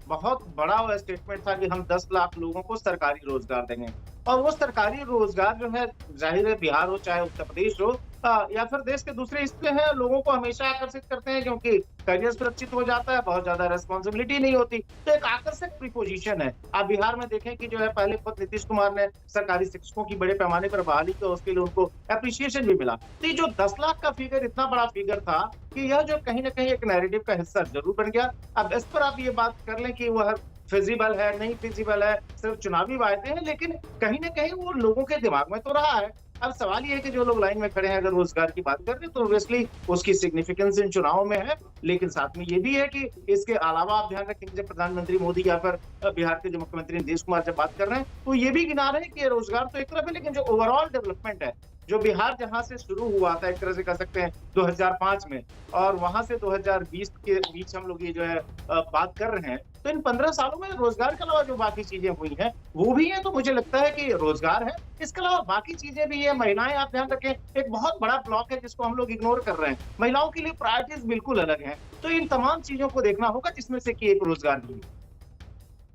बहुत बड़ा स्टेटमेंट था कि हम 10 लाख लोगों को सरकारी रोजगार देंगे। और वो सरकारी रोजगार जो है, जाहिर है बिहार हो चाहे उत्तर प्रदेश हो या फिर देश के दूसरे हिस्से हैं, लोगों को हमेशा आकर्षित करते हैं क्योंकि करियर सुरक्षित हो जाता है, बहुत ज्यादा रेस्पॉन्सिबिलिटी नहीं होती, तो एक आकर्षक प्रीपोजिशन है। आप बिहार में देखें कि जो है पहले खुद नीतीश कुमार ने सरकारी शिक्षकों की बड़े पैमाने पर बहाली की, उसके लिए उनको एप्रिसिएशन भी मिला। तो ये जो 10 लाख का फिगर इतना बड़ा फिगर था कि यह जो कहीं ना कहीं एक नैरेटिव का हिस्सा जरूर बन गया। अब इस पर आप ये बात कर लें कि वह फिजिबल है नहीं फिजिबल है, सिर्फ चुनावी वायदे हैं, लेकिन कहीं ना कहीं वो लोगों के दिमाग में तो रहा है। अब सवाल ये है कि जो लोग लाइन में खड़े हैं, अगर रोजगार की बात कर रहे हैं तो ऑब्वियसली उसकी सिग्निफिकेंस इन चुनाव में है, लेकिन साथ में ये भी है कि इसके अलावा आप ध्यान रखें जब प्रधानमंत्री मोदी या फिर बिहार के जो मुख्यमंत्री नीतीश कुमार जब बात कर रहे हैं तो ये भी गिना रहे हैं कि रोजगार तो एक तरफ है, लेकिन जो ओवरऑल डेवलपमेंट है, जो बिहार जहां से शुरू हुआ था एक तरह से कह सकते हैं 2005 में, और वहां से 2020 के बीच हम लोग ये जो है बात कर रहे हैं, तो इन 15 सालों में रोजगार के अलावा जो बाकी चीजें हुई हैं वो भी हैं। तो मुझे लगता है कि रोजगार है, इसके अलावा बाकी चीजें भी है। महिलाएं, आप ध्यान रखें, एक बहुत बड़ा ब्लॉक है जिसको हम लोग इग्नोर कर रहे हैं। महिलाओं के लिए प्रायोरिटीज बिल्कुल अलग हैं, तो इन तमाम चीजों को देखना होगा, जिसमें से कि एक रोजगार भी है।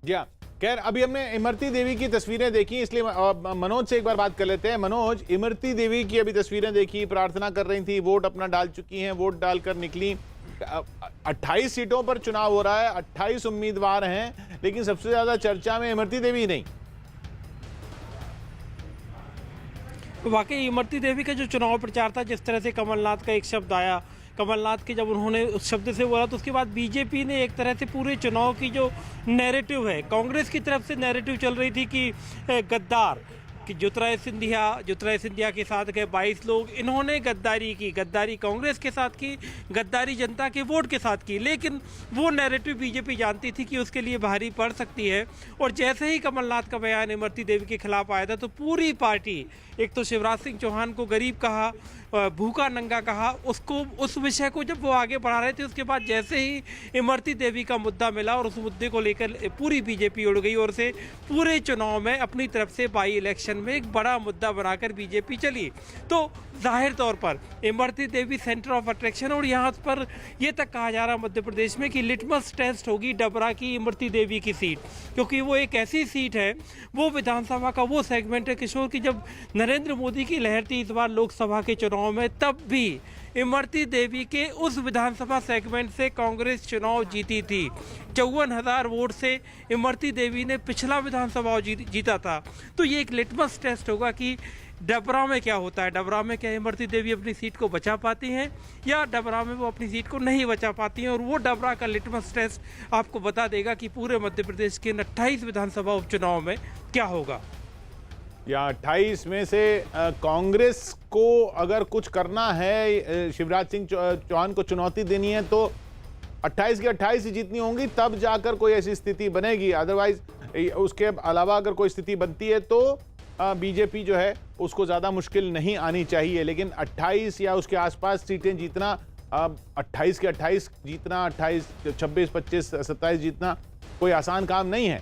जी हाँ, खैर अभी हमने इमरती देवी की तस्वीरें देखी, इसलिए मनोज से एक बार बात कर लेते हैं। मनोज, इमरती देवी की अभी तस्वीरें देखी, प्रार्थना कर रही थी, वोट अपना डाल चुकी हैं, वोट डालकर निकली। 28 सीटों पर चुनाव हो रहा है, 28 उम्मीदवार हैं, लेकिन सबसे ज्यादा चर्चा में इमरती देवी नहीं। वाकई इमरती देवी का जो चुनाव प्रचार था, जिस तरह से कमलनाथ का एक शब्द आया, कमलनाथ के जब उन्होंने उस शब्द से बोला तो उसके बाद बीजेपी ने एक तरह से पूरे चुनाव की जो नैरेटिव है, कांग्रेस की तरफ से नैरेटिव चल रही थी कि गद्दार, कि ज्योतिरादित्य सिंधिया के साथ गए 22 लोग, इन्होंने गद्दारी की, गद्दारी कांग्रेस के साथ की, गद्दारी जनता के वोट के साथ की। लेकिन वो नैरेटिव बीजेपी जानती थी कि उसके लिए भारी पड़ सकती है। और जैसे ही कमलनाथ का बयान इमरती देवी के खिलाफ आया था तो पूरी पार्टी, एक तो शिवराज सिंह चौहान को गरीब कहा, भूखा नंगा कहा, उसको उस विषय को जब वो आगे बढ़ा रहे थे, उसके बाद जैसे ही इमरती देवी का मुद्दा मिला और उस मुद्दे को लेकर पूरी बीजेपी उड़ गई और से पूरे चुनाव में अपनी तरफ से बाई इलेक्शन में एक बड़ा मुद्दा बनाकर बीजेपी चली। तो जाहिर तौर पर Imarti Devi centre of attraction, और यहाँ पर ये तक कहा जा रहा मध्य प्रदेश में कि लिटमस टेस्ट होगी डबरा की इमरती देवी की सीट, क्योंकि वो एक ऐसी सीट है, वो विधानसभा का वो सेगमेंट है किशोर की जब नरेंद्र मोदी की लहर थी इस बार लोकसभा के चुनाव में, तब भी इमरती देवी के उस विधानसभा सेगमेंट से कांग्रेस चुनाव जीती थी। 54,000 वोट से इमरती देवी ने पिछला विधानसभा जीता था। तो ये एक लिटमस टेस्ट होगा कि डबरा में क्या होता है, डबरा में क्या इमरती देवी अपनी सीट को बचा पाती हैं या डबरा में वो अपनी सीट को नहीं बचा पाती हैं। और वो डबरा का लिटमस टेस्ट आपको बता देगा कि पूरे मध्य प्रदेश के 28 विधानसभा उपचुनाव में क्या होगा। या 28 में से कांग्रेस को अगर कुछ करना है, शिवराज सिंह चौहान को चुनौती देनी है, तो 28 की 28 ही जीतनी होंगी, तब जाकर कोई ऐसी स्थिति बनेगी। अदरवाइज उसके अलावा अगर कोई स्थिति बनती है तो बीजेपी जो है उसको ज़्यादा मुश्किल नहीं आनी चाहिए। लेकिन 28 या उसके आसपास सीटें जीतना, 28 के 28 जीतना, 28, 26, 25, 27 जीतना कोई आसान काम नहीं है।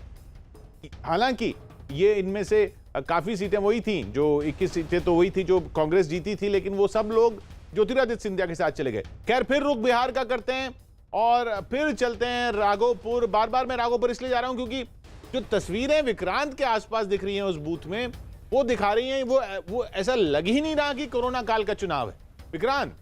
हालांकि ये इनमें से काफ़ी सीटें वही थी, जो 21 सीटें तो वही थी जो कांग्रेस जीती थी, लेकिन वो सब लोग ज्योतिरादित्य सिंधिया के साथ चले गए। खैर, फिर रुख बिहार का करते हैं और फिर चलते हैं राघोपुर। बार बार मैं राघोपुर इसलिए जा रहा हूं क्योंकि जो तस्वीरें विक्रांत के आसपास दिख रही हैं उस बूथ में, वो दिखा रही हैं वो ऐसा लग ही नहीं रहा कि कोरोना काल का चुनाव है। विक्रांत,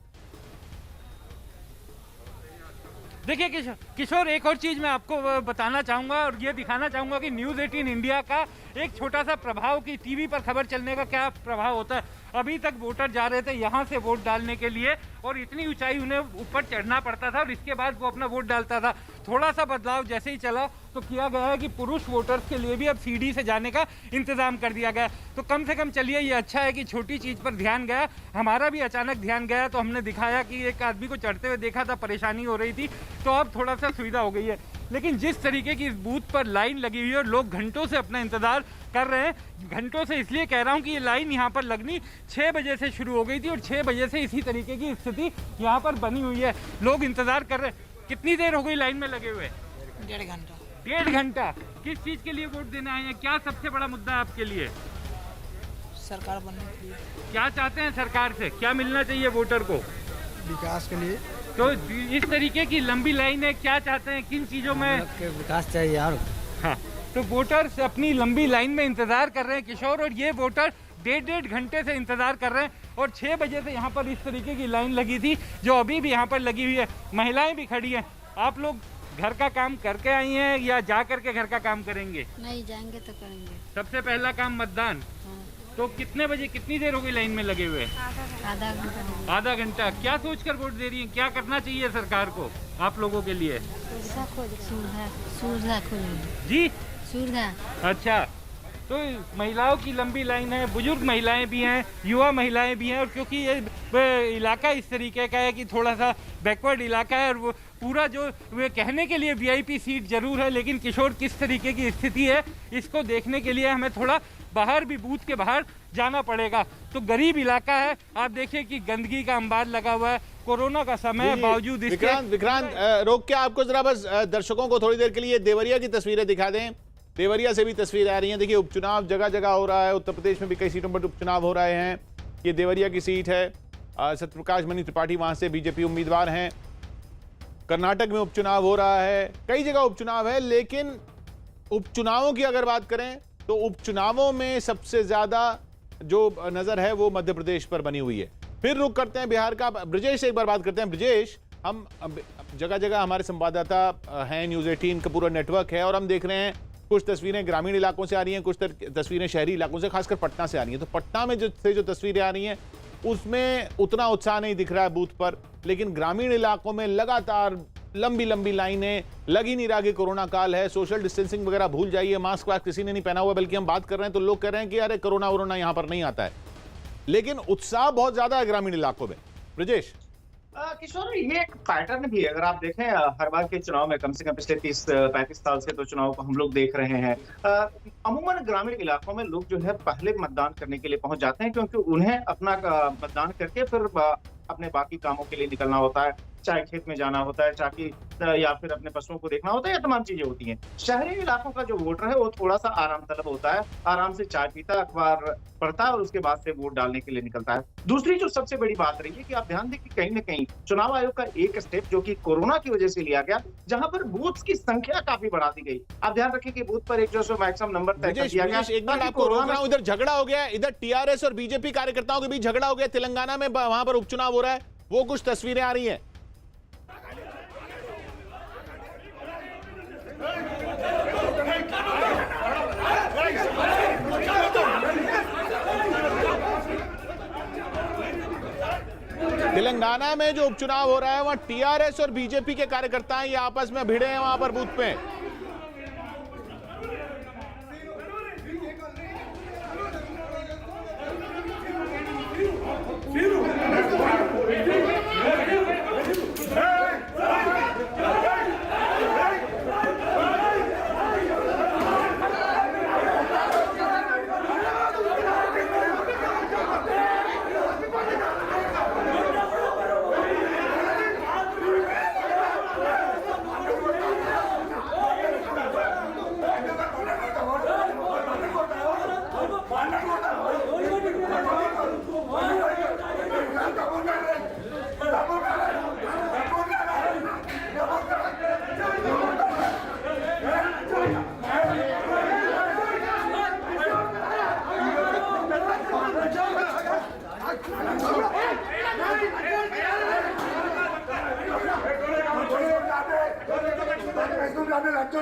देखिए किशोर, एक और चीज मैं आपको बताना चाहूंगा और ये दिखाना चाहूंगा कि न्यूज़ 18 इंडिया का एक छोटा सा प्रभाव कि टीवी पर खबर चलने का क्या प्रभाव होता है। अभी तक वोटर जा रहे थे यहाँ से वोट डालने के लिए और इतनी ऊंचाई उन्हें ऊपर चढ़ना पड़ता था और इसके बाद वो अपना वोट डालता था। थोड़ा सा बदलाव जैसे ही चला तो किया गया है कि पुरुष वोटर्स के लिए भी अब सीढ़ी से जाने का इंतजाम कर दिया गया। तो कम से कम चलिए, ये अच्छा है कि छोटी चीज़ पर ध्यान गया। हमारा भी अचानक ध्यान गया तो हमने दिखाया कि एक आदमी को चढ़ते हुए देखा था, परेशानी हो रही थी, तो अब थोड़ा सा सुविधा हो गई है। लेकिन जिस तरीके की इस बूथ पर लाइन लगी हुई है और लोग घंटों से अपना इंतजार कर रहे हैं, घंटों से इसलिए कह रहा हूं कि ये लाइन यहाँ पर लगनी 6 बजे से शुरू हो गई थी और 6 बजे से इसी तरीके की स्थिति यहाँ पर बनी हुई है। लोग इंतजार कर रहे हैं। कितनी देर हो गई लाइन में लगे हुए? 1.5 घंटा। 1.5 घंटा। किस चीज के लिए वोट देने आए हैं? क्या सबसे बड़ा मुद्दा है आपके लिए? सरकार बनने के लिए। क्या चाहते हैं सरकार से? क्या मिलना चाहिए वोटर को? विकास के लिए। तो इस तरीके की लंबी लाइन है, क्या चाहते हैं, किन चीजों में विकास चाहिए यार? हाँ, तो वोटर्स अपनी लंबी लाइन में इंतजार कर रहे हैं किशोर, और ये वोटर 1.5 घंटे से इंतजार कर रहे हैं और 6 बजे से यहाँ पर इस तरीके की लाइन लगी थी जो अभी भी यहाँ पर लगी हुई है। महिलाएं भी खड़ी हैं। आप लोग घर का काम करके आई हैं या जा करके घर का काम करेंगे? नहीं, जाएंगे तो करेंगे। सबसे पहला काम मतदान। तो कितने बजे, कितनी देर हो गई लाइन में लगे हुए? आधा घंटा। आधा घंटा। क्या सोचकर वोट दे रही हैं? क्या करना चाहिए सरकार को आप लोगों के लिए? सुविधा जी, सुविधा। अच्छा, तो महिलाओं की लंबी लाइन है, बुजुर्ग महिलाएं भी हैं, युवा महिलाएं भी हैं, और क्योंकि ये इलाका इस तरीके का है कि थोड़ा सा बैकवर्ड इलाका है और वो पूरा जो वे कहने के लिए वीआईपी सीट जरूर है, लेकिन किशोर किस तरीके की स्थिति है इसको देखने के लिए हमें थोड़ा बाहर भी, बूथ के बाहर जाना पड़ेगा। तो गरीब इलाका है। आप देखिए कि गंदगी का अंबार लगा हुआ है, कोरोना का समय है, बावजूद इसके। विक्रांत, रोक के आपको जरा बस दर्शकों को थोड़ी देर के लिए देवरिया की तस्वीरें दिखा दें। देवरिया से भी तस्वीर आ रही हैं। देखिए, उपचुनाव जगह जगह हो रहा है। उत्तर प्रदेश में भी कई सीटों पर उपचुनाव हो रहे हैं। ये देवरिया की सीट है। सत्यप्रकाश मणि त्रिपाठी वहां से बीजेपी उम्मीदवार हैं। कर्नाटक में उपचुनाव हो रहा है, कई जगह उपचुनाव है। लेकिन उपचुनावों की अगर बात करें तो उपचुनावों में सबसे ज्यादा जो नजर है वो मध्य प्रदेश पर बनी हुई है। फिर रुक करते हैं बिहार का। ब्रजेश से एक बार बात करते हैं। ब्रजेश, हम जगह जगह हमारे संवाददाता हैं, न्यूज़ 18 का पूरा नेटवर्क है, और हम देख रहे हैं कुछ तस्वीरें ग्रामीण इलाकों से आ रही हैं, कुछ तस्वीरें शहरी इलाकों से, खासकर पटना से आ रही हैं। तो पटना में जो तस्वीरें आ रही हैं उसमें उतना उत्साह नहीं दिख रहा है बूथ पर, लेकिन ग्रामीण इलाकों में लगातार लंबी लंबी लाइनें, लग ही नहीं रहा कि कोरोना काल है। सोशल डिस्टेंसिंग वगैरह भूल जाइए, मास्क वास्क किसी ने नहीं पहना हुआ, बल्कि हम बात कर रहे हैं तो लोग कह रहे हैं कि अरे कोरोना वोरोना यहाँ पर नहीं आता है, लेकिन उत्साह बहुत ज्यादा है ग्रामीण इलाकों में। ब्रजेश, किशोर, ये एक पैटर्न भी है। अगर आप देखें हर बार के चुनाव में, कम से कम पिछले 30-35 साल से तो चुनाव को हम लोग देख रहे हैं, अमूमन ग्रामीण इलाकों में लोग जो है पहले मतदान करने के लिए पहुंच जाते हैं, क्योंकि उन्हें अपना मतदान करके फिर अपने बाकी कामों के लिए निकलना होता है, चाहे खेत में जाना होता है, चाहे या फिर अपने पशुओं को देखना होता है, या तमाम चीजें होती हैं। शहरी इलाकों का जो वोटर है वो थोड़ा सा आराम तलब होता है, आराम से चाय पीता, अखबार पढ़ता है और उसके बाद से वोट डालने के लिए निकलता है। दूसरी जो सबसे बड़ी बात रही है कि आप ध्यान दें कि कहीं न कहीं चुनाव आयोग का एक स्टेप जो कि कोरोना की वजह से लिया गया, जहां पर बूथ की संख्या काफी बढ़ा दी गई। आप ध्यान रखें कि बूथ पर एक जो मैक्सिमम नंबर तय कर दिया गया। एक बार आपको रोक रहा हूं, इधर झगड़ा हो गया, इधर टीआरएस और बीजेपी कार्यकर्ताओं के बीच झगड़ा हो गया तेलंगाना में, वहां पर उपचुनाव हो रहा है, वो कुछ तस्वीरें आ रही हैं। तेलंगाना में जो उपचुनाव हो रहा है वहां टीआरएस और बीजेपी के कार्यकर्ता हैं, ये आपस में भिड़े हैं वहां पर बूथ पे। ये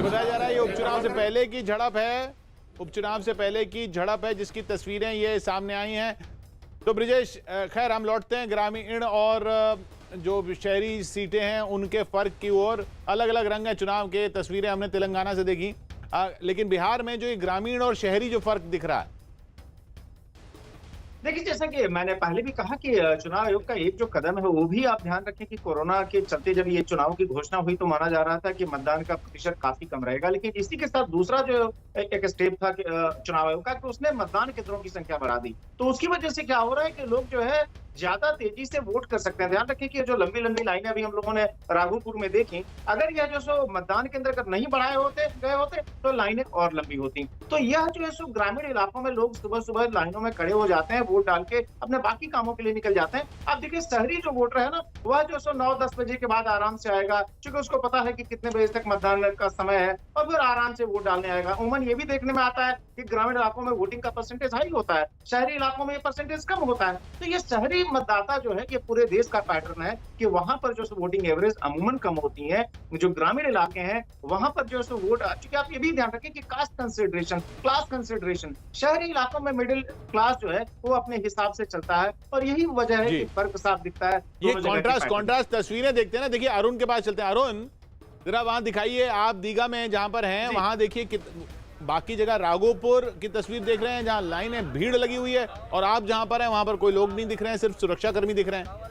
बताया जा रहा है ये उपचुनाव से पहले की झड़प है, उपचुनाव से पहले की झड़प है जिसकी तस्वीरें ये सामने आई हैं। तो ब्रिजेश, खैर हम लौटते हैं ग्रामीण और जो शहरी सीटें हैं उनके फर्क की ओर। अलग अलग रंग है चुनाव के, तस्वीरें हमने तेलंगाना से देखी, लेकिन बिहार में जो ये ग्रामीण और शहरी जो फर्क दिख रहा है, देखिए जैसा कि मैंने पहले भी कहा कि चुनाव आयोग का एक जो कदम है वो भी आप ध्यान रखें कि कोरोना के चलते जब ये चुनाव की घोषणा हुई तो माना जा रहा था कि मतदान का प्रतिशत काफी कम रहेगा, लेकिन इसी के साथ दूसरा जो एक स्टेप था कि चुनाव आयोग का कि उसने मतदान केंद्रों की संख्या बढ़ा दी। तो उसकी वजह से क्या हो रहा है कि लोग जो है ज्यादा तेजी से वोट कर सकते हैं। ध्यान रखें कि जो लंबी लंबी लाइनें अभी हम लोगों ने राघोपुर में देखी, अगर यह जो सो मतदान केंद्र अगर नहीं बढ़ाए गए होते तो लाइनें और लंबी होती। तो यह जो है सो ग्रामीण इलाकों में लोग सुबह सुबह लाइनों में खड़े हो जाते हैं, वोट डाल के अपने बाकी कामों के लिए निकल जाते हैं। अब देखिए शहरी जो वोटर है ना, वह जो सो 9-10 बजे के बाद आराम से आएगा, क्योंकि उसको पता है कि कितने बजे तक मतदान का समय है, और फिर आराम से वोट डालने आएगा। उमूमन ये भी देखने में आता है कि ग्रामीण इलाकों में वोटिंग का परसेंटेज हाई होता है, शहरी इलाकों में ये परसेंटेज कम होता है। तो ये शहरी मतदाता जो है, ये पूरे देश का पैटर्न है कि वहां पर जो वोटिंग एवरेज अमूमन कम होती है। जो ग्रामीण इलाके हैं वहां पर जो है वोट, क्योंकि आप ये भी ध्यान रखें कि कास्ट कंसिडरेशन, क्लास कंसिडरेशन, शहरी इलाकों में मिडिल क्लास जो है वो अपने हिसाब से चलता है, और यही वजह है कि फर्क साफ दिखता है। ये कॉन्ट्रास्ट तस्वीरें देखते हैं ना। देखिए अरुण के पास चलते हैं। अरुण, जरा वहां दिखाइए, आप दीघा में जहां पर हैं वहां देखिए, बाकी जगह राघोपुर की तस्वीर देख रहे हैं जहां लाइनें भीड़ लगी हुई है, और आप जहां पर हैं वहां पर कोई लोग नहीं दिख रहे हैं, सिर्फ सुरक्षाकर्मी दिख रहे हैं।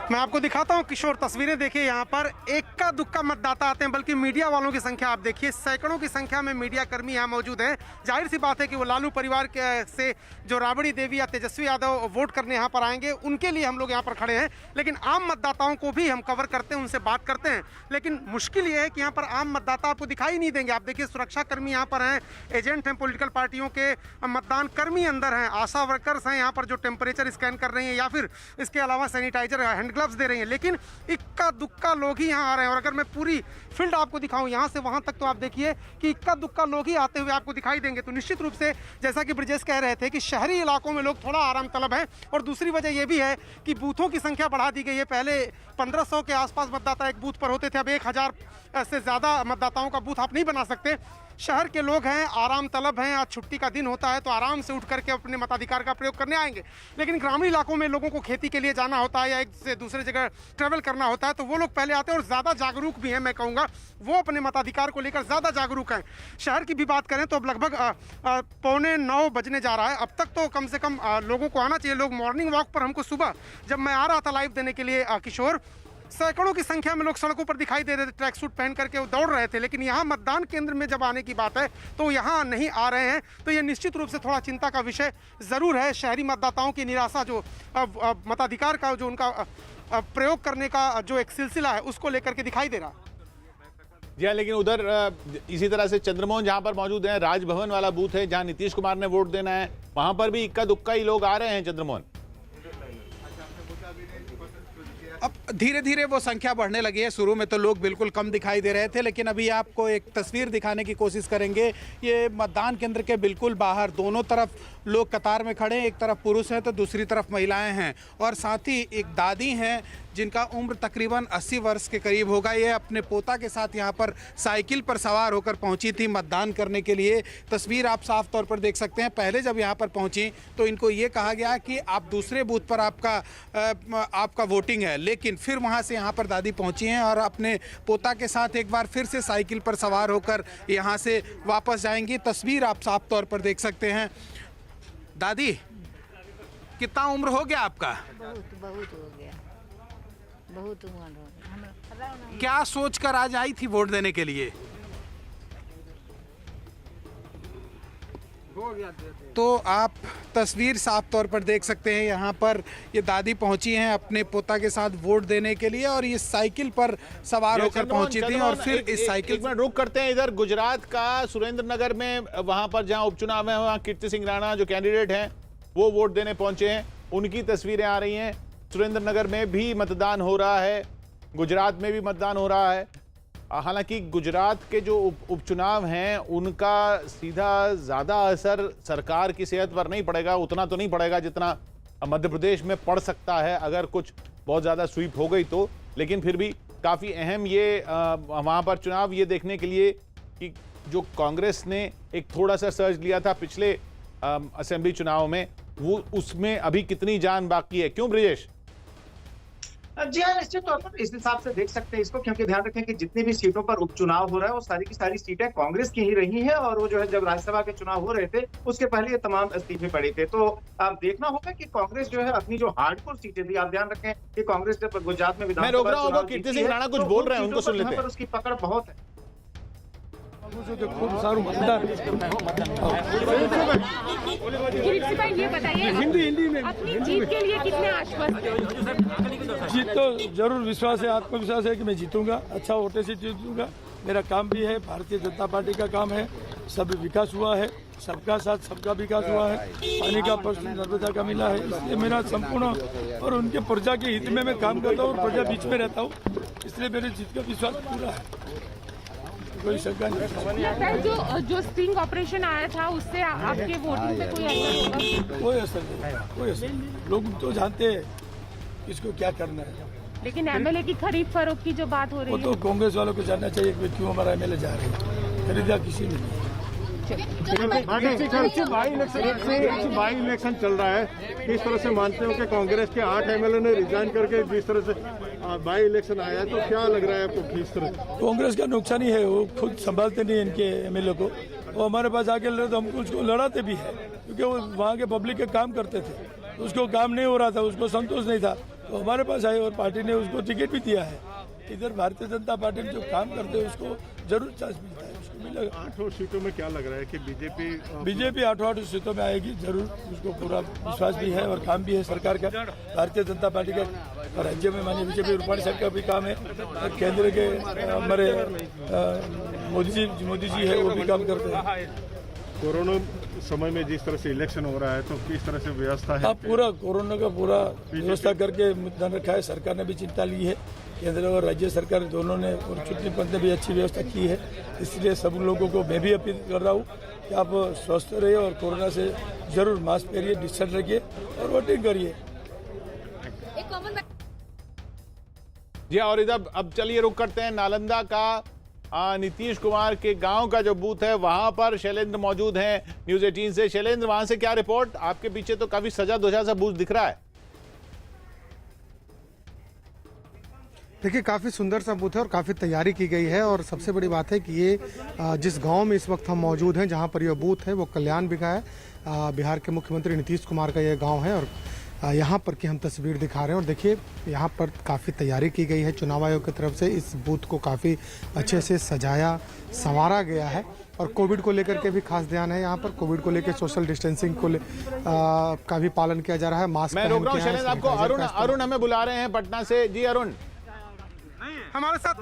मैं आपको दिखाता हूं किशोर, तस्वीरें देखिए। यहाँ पर इक्का दुक्का मतदाता आते हैं, बल्कि मीडिया वालों की संख्या आप देखिए, सैकड़ों की संख्या में मीडिया कर्मी यहाँ मौजूद हैं। जाहिर सी बात है कि वो लालू परिवार से जो राबड़ी देवी या तेजस्वी यादव वोट करने यहाँ पर आएंगे, उनके लिए हम लोग यहाँ पर खड़े हैं। लेकिन आम मतदाताओं को भी हम कवर करते हैं, उनसे बात करते हैं। लेकिन मुश्किल ये है कि यहाँ पर आम मतदाता आपको दिखाई नहीं देंगे। आप देखिए सुरक्षा कर्मी यहाँ पर हैं, एजेंट हैं पॉलिटिकल पार्टियों के, मतदान कर्मी अंदर हैं, आशा वर्कर्स हैं यहाँ पर जो टेम्परेचर स्कैन कर रही हैं, या फिर इसके अलावा सैनिटाइजर, हैंड ग्लव्स दे रही हैं। लेकिन इक्का दुक्का लोग ही यहाँ आ रहे हैं। और अगर मैं पूरी फील्ड आपको दिखाऊं यहाँ से वहां तक, तो आप देखिए कि इक्का दुक्का लोग ही आते हुए आपको दिखाई देंगे। तो निश्चित रूप से जैसा कि ब्रिजेश कह रहे थे कि शहरी इलाकों में लोग थोड़ा आराम तलब हैं, और दूसरी वजह यह भी है कि बूथों की संख्या बढ़ा दी गई है। पहले 1500 के आसपास मतदाता एक बूथ पर होते थे, अब 1000 से ज़्यादा मतदाताओं का बूथ आप नहीं बना सकते। शहर के लोग हैं, आराम तलब हैं, आज छुट्टी का दिन होता है तो आराम से उठ करके अपने मताधिकार का प्रयोग करने आएंगे। लेकिन ग्रामीण इलाकों में लोगों को खेती के लिए जाना होता है या एक से दूसरे जगह ट्रैवल करना होता है, तो वो लोग पहले आते हैं और ज़्यादा जागरूक भी हैं। मैं कहूँगा वो अपने मताधिकार को लेकर ज़्यादा जागरूक हैं। शहर की भी बात करें तो अब लगभग 8:45 बजने जा रहा है। अब तक तो कम से कम लोगों को आना चाहिए। लोग मॉर्निंग वॉक पर, हमको सुबह जब मैं आ रहा था लाइव देने के लिए किशोर, सैकड़ों की संख्या में लोग सड़कों पर दिखाई दे रहे थे, ट्रैक सूट पहन करके वो दौड़ रहे थे। लेकिन यहाँ मतदान केंद्र में जब आने की बात है तो यहाँ नहीं आ रहे हैं। तो ये निश्चित रूप से थोड़ा चिंता का विषय ज़रूर है। शहरी मतदाताओं की निराशा, जो मताधिकार का जो उनका प्रयोग करने का जो एक सिलसिला है, उसको लेकर के दिखाई दे रहा है। जी हाँ, लेकिन उधर इसी तरह से चंद्रमोहन जहाँ पर मौजूद है, राजभवन वाला बूथ है जहाँ नीतीश कुमार ने वोट देना है, वहाँ पर भी इक्का दुक्का ही लोग आ रहे हैं। चंद्रमोहन, अब धीरे धीरे वो संख्या बढ़ने लगी है। शुरू में तो लोग बिल्कुल कम दिखाई दे रहे थे, लेकिन अभी आपको एक तस्वीर दिखाने की कोशिश करेंगे। ये मतदान केंद्र के बिल्कुल बाहर दोनों तरफ लोग कतार में खड़े हैं, एक तरफ पुरुष हैं तो दूसरी तरफ महिलाएं हैं, और साथ ही एक दादी हैं जिनका उम्र तकरीबन 80 वर्ष के करीब होगा। ये अपने पोता के साथ यहाँ पर साइकिल पर सवार होकर पहुँची थी मतदान करने के लिए। तस्वीर आप साफ तौर पर देख सकते हैं। पहले जब यहाँ पर पहुँची तो इनको ये कहा गया कि आप दूसरे बूथ पर आपका वोटिंग है, लेकिन फिर वहाँ से यहाँ पर दादी पहुँची हैं और अपने पोता के साथ एक बार फिर से साइकिल पर सवार होकर यहाँ से वापस जाएंगी। तस्वीर आप साफ तौर पर देख सकते हैं। दादी, कितना उम्र हो गया आपका? बहुत हो गया, बहुत उम्र हो गया। क्या सोच कर आज आई थी वोट देने के लिए? तो आप तस्वीर साफ तौर पर देख सकते हैं। यहाँ पर ये दादी पहुंची हैं अपने पोता के साथ वोट देने के लिए, और ये साइकिल पर सवार होकर पहुंची थी। और फिर इस साइकिल एक मिनट रुक करते हैं। इधर गुजरात का सुरेंद्र नगर में, वहां पर जहां उपचुनाव है, वहां कीर्ति सिंह राणा जो कैंडिडेट हैं वो वोट देने पहुंचे हैं, उनकी तस्वीरें आ रही हैं। सुरेंद्र नगर में भी मतदान हो रहा है, गुजरात में भी मतदान हो रहा है। हालांकि गुजरात के जो उपचुनाव हैं उनका सीधा ज़्यादा असर सरकार की सेहत पर नहीं पड़ेगा, उतना तो नहीं पड़ेगा जितना मध्य प्रदेश में पड़ सकता है अगर कुछ बहुत ज़्यादा स्वीप हो गई तो। लेकिन फिर भी काफ़ी अहम ये वहाँ पर चुनाव ये देखने के लिए कि जो कांग्रेस ने एक थोड़ा सा सर्च लिया था पिछले असेंबली चुनाव में, वो उसमें अभी कितनी जान बाकी है, क्यों ब्रिजेश? जी हाँ, निश्चित तौर पर इस हिसाब से देख सकते हैं इसको, क्योंकि ध्यान रखें कि जितनी भी सीटों पर उपचुनाव हो रहा है वो सारी की सारी सीटें कांग्रेस की ही रही हैं, और वो जो है जब राज्यसभा के चुनाव हो रहे थे उसके पहले ये तमाम इस्तीफे पड़े थे। तो आप देखना होगा कि कांग्रेस जो है अपनी जो हार्डकोर सीटें थी, आप ध्यान रखें कि कांग्रेस जब गुजरात में विधानसभा चुनाव कीर्ति सिंह राणा कुछ बोल रहे हैं, उनको सुन लेते हैं। उसकी पकड़ बहुत है। खूब सारू मतदान। ये बताइए हिंदी में अपनी जीत के लिए कितने आश्वस्त हैं? जीत तो जरूर विश्वास है, आत्मविश्वास है कि मैं जीतूंगा, अच्छा वोटे से जीतूंगा। मेरा काम भी है, भारतीय जनता पार्टी का काम है, सब विकास हुआ है, सबका साथ सबका विकास हुआ है, पानी का प्रश्न नर्मदा का मिला है, इसलिए मेरा संपूर्ण और उनके प्रजा के हित में मैं काम करता हूँ और प्रजा बीच में रहता हूँ, इसलिए मेरे जीत का विश्वास पूरा है, कोई शंका नहीं। जो स्टिंग ऑपरेशन आया था उससे आपके वोटिंग पे कोई असर होगा? कोई असर नहीं, कोई असर नहीं। लोग तो जानते हैं किसको क्या करना है। लेकिन एमएलए की खरीद फरोख्त की जो बात हो रही है, वो तो कांग्रेस वालों को जानना चाहिए कि क्यों हमारा एमएलए जा रहे हैं, खरीदा किसी ने नहीं। बाई इलेक्शन चल रहा है, किस तरह से मानते हो कि कांग्रेस के 8 एमएलए ने रिजाइन करके जिस तरह से बाई इलेक्शन आया है, तो क्या लग रहा है आपको किस तरह? कांग्रेस का नुकसान ही है, वो खुद संभालते नहीं इनके एमएलए को, वो हमारे पास आके लड़े तो हम उसको लड़ाते भी है, क्योंकि वो वहाँ के पब्लिक के काम करते थे, उसको काम नहीं हो रहा था, उसको संतोष नहीं था, तो हमारे पास आए और पार्टी ने उसको टिकट भी दिया है। इधर भारतीय जनता पार्टी में जो काम करते हैं उसको जरूर चांस मिलता है, उसको मिलेगा। 8 सीटों में क्या लग रहा है कि बीजेपी 8 सीटों में आएगी जरूर, उसको पूरा विश्वास भी है और काम भी है सरकार का, भारतीय जनता पार्टी का, राज्य में माननीय बीजेपी रूपाणी साहब का भी काम है, केंद्र के हमारे मोदी जी है वो भी काम करते हैं। कोरोना समय में जिस तरह से इलेक्शन हो रहा है तो किस तरह से व्यवस्था है? पूरा कोरोना का पूरा व्यवस्था करके ध्यान रखा है, सरकार ने भी चिंता ली है, केंद्र और राज्य सरकार दोनों ने, और चुनाव पंच ने भी अच्छी व्यवस्था की है, इसलिए सब लोगों को मैं भी अपील कर रहा हूँ कि आप स्वस्थ रहिए और कोरोना से जरूर मास्क पहनिए, डिस्टेंस रखिए और वोटिंग करिए। जी, और इधर अब चलिए रुक करते हैं नालंदा का नीतीश कुमार के गांव का जो बूथ है, वहां पर शैलेंद्र मौजूद हैं न्यूज़ 18 से। शैलेंद्र, वहां से क्या रिपोर्ट? आपके पीछे तो काफी सजा धजा सा बूथ दिख रहा है। देखिए, काफ़ी सुंदर सा बूथ है और काफ़ी तैयारी की गई है, और सबसे बड़ी बात है कि ये जिस गांव में इस वक्त हम मौजूद हैं, जहां पर यह बूथ है, वो कल्याण बिघा है, बिहार के मुख्यमंत्री नीतीश कुमार का ये गांव है, और यहाँ पर की हम तस्वीर दिखा रहे हैं। और देखिए, यहाँ पर काफ़ी तैयारी की गई है, चुनाव आयोग की तरफ से इस बूथ को काफ़ी अच्छे से सजाया संवारा गया है, और कोविड को लेकर के भी खास ध्यान है यहाँ पर, कोविड को लेकर सोशल डिस्टेंसिंग को का भी पालन किया जा रहा है। मास्क मैं रोक रहा हूँ शैलेंद्र आपको। अरुण हमें बुला रहे हैं पटना से। जी अरुण, हमारे साथ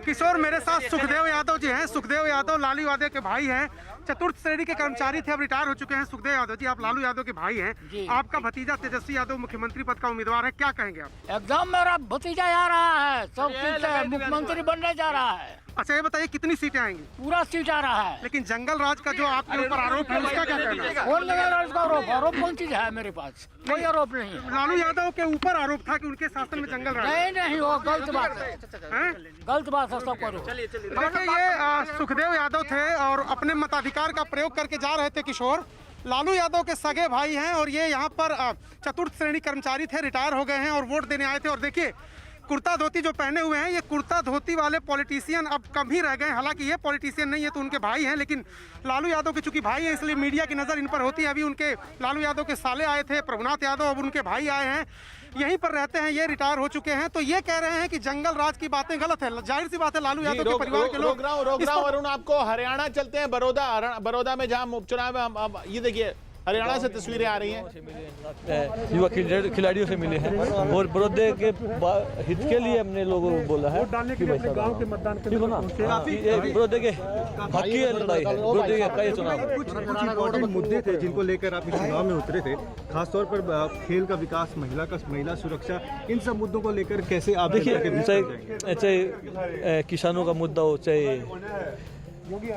किशोर मेरे साथ सुखदेव यादव जी हैं। सुखदेव यादव लालू यादव के भाई हैं, चतुर्थ श्रेणी के कर्मचारी थे, अब रिटायर हो चुके हैं। सुखदेव यादव जी, आप लालू यादव के भाई हैं, आपका भतीजा तेजस्वी यादव मुख्यमंत्री पद का उम्मीदवार है, क्या कहेंगे आप? एकदम मेरा भतीजा जा रहा है, सब सीट से मुख्यमंत्री बनने जा रहा है। अच्छा, ये बताइए कितनी सीटें आएंगी? पूरा सीट आ रहा है। लेकिन जंगल राज का जो आपके ऊपर आरोप है, उसका क्या कहना है? कौन जंगल राज का आरोप कौन चीज है? मेरे पास कोई आरोप नहीं है। लालू यादव के ऊपर आरोप था कि उनके शासन में जंगल राज। नहीं, वो गलत बात है, गलत बात है, सब करो। देखिए, ये सुखदेव यादव थे और अपने मताधिकार का प्रयोग करके जा रहे थे। किशोर लालू यादव के सगे भाई हैं, और ये यहाँ पर चतुर्थ श्रेणी कर्मचारी थे, रिटायर हो गए हैं और वोट देने आए थे। और देखिए, कुर्ता धोती जो पहने हुए हैं, ये कुर्ता धोती वाले पॉलिटिशियन अब कम ही रह गए। हालांकि ये पॉलिटिशियन नहीं है, तो उनके भाई हैं, लेकिन लालू यादव के चूंकि भाई हैं इसलिए मीडिया की नज़र इन पर होती है। अभी उनके लालू यादव के साले आए थे, प्रभुनाथ यादव, अब उनके भाई आए हैं, यहीं पर रहते हैं, ये रिटायर हो चुके हैं। तो ये कह रहे हैं कि जंगल राज की बातें गलत है। जाहिर सी बात है, लालू यादव के परिवार के लोग। रोक रहा हूं अरुण, आपको हरियाणा चलते हैं, बड़ौदा में जहां उपचुनाव है। ये देखिए, हरियाणा से तस्वीरें आ रही हैं। युवा खिलाड़ियों से मिले हैं और बड़ौदे के हित के लिए हमने लोगों को बोला है कि भाई साहब ठीक हो ना, बड़ौदे के हक की लड़ाई है, बड़ौदे का ये चुनाव। कुछ इंपॉर्टेंट मुद्दे थे जिनको लेकर आप इस चुनाव में उतरे थे, खासतौर पर खेल का विकास, महिला सुरक्षा, इन सब मुद्दों को लेकर कैसे आप देखिए, चाहे किसानों का मुद्दा हो, चाहे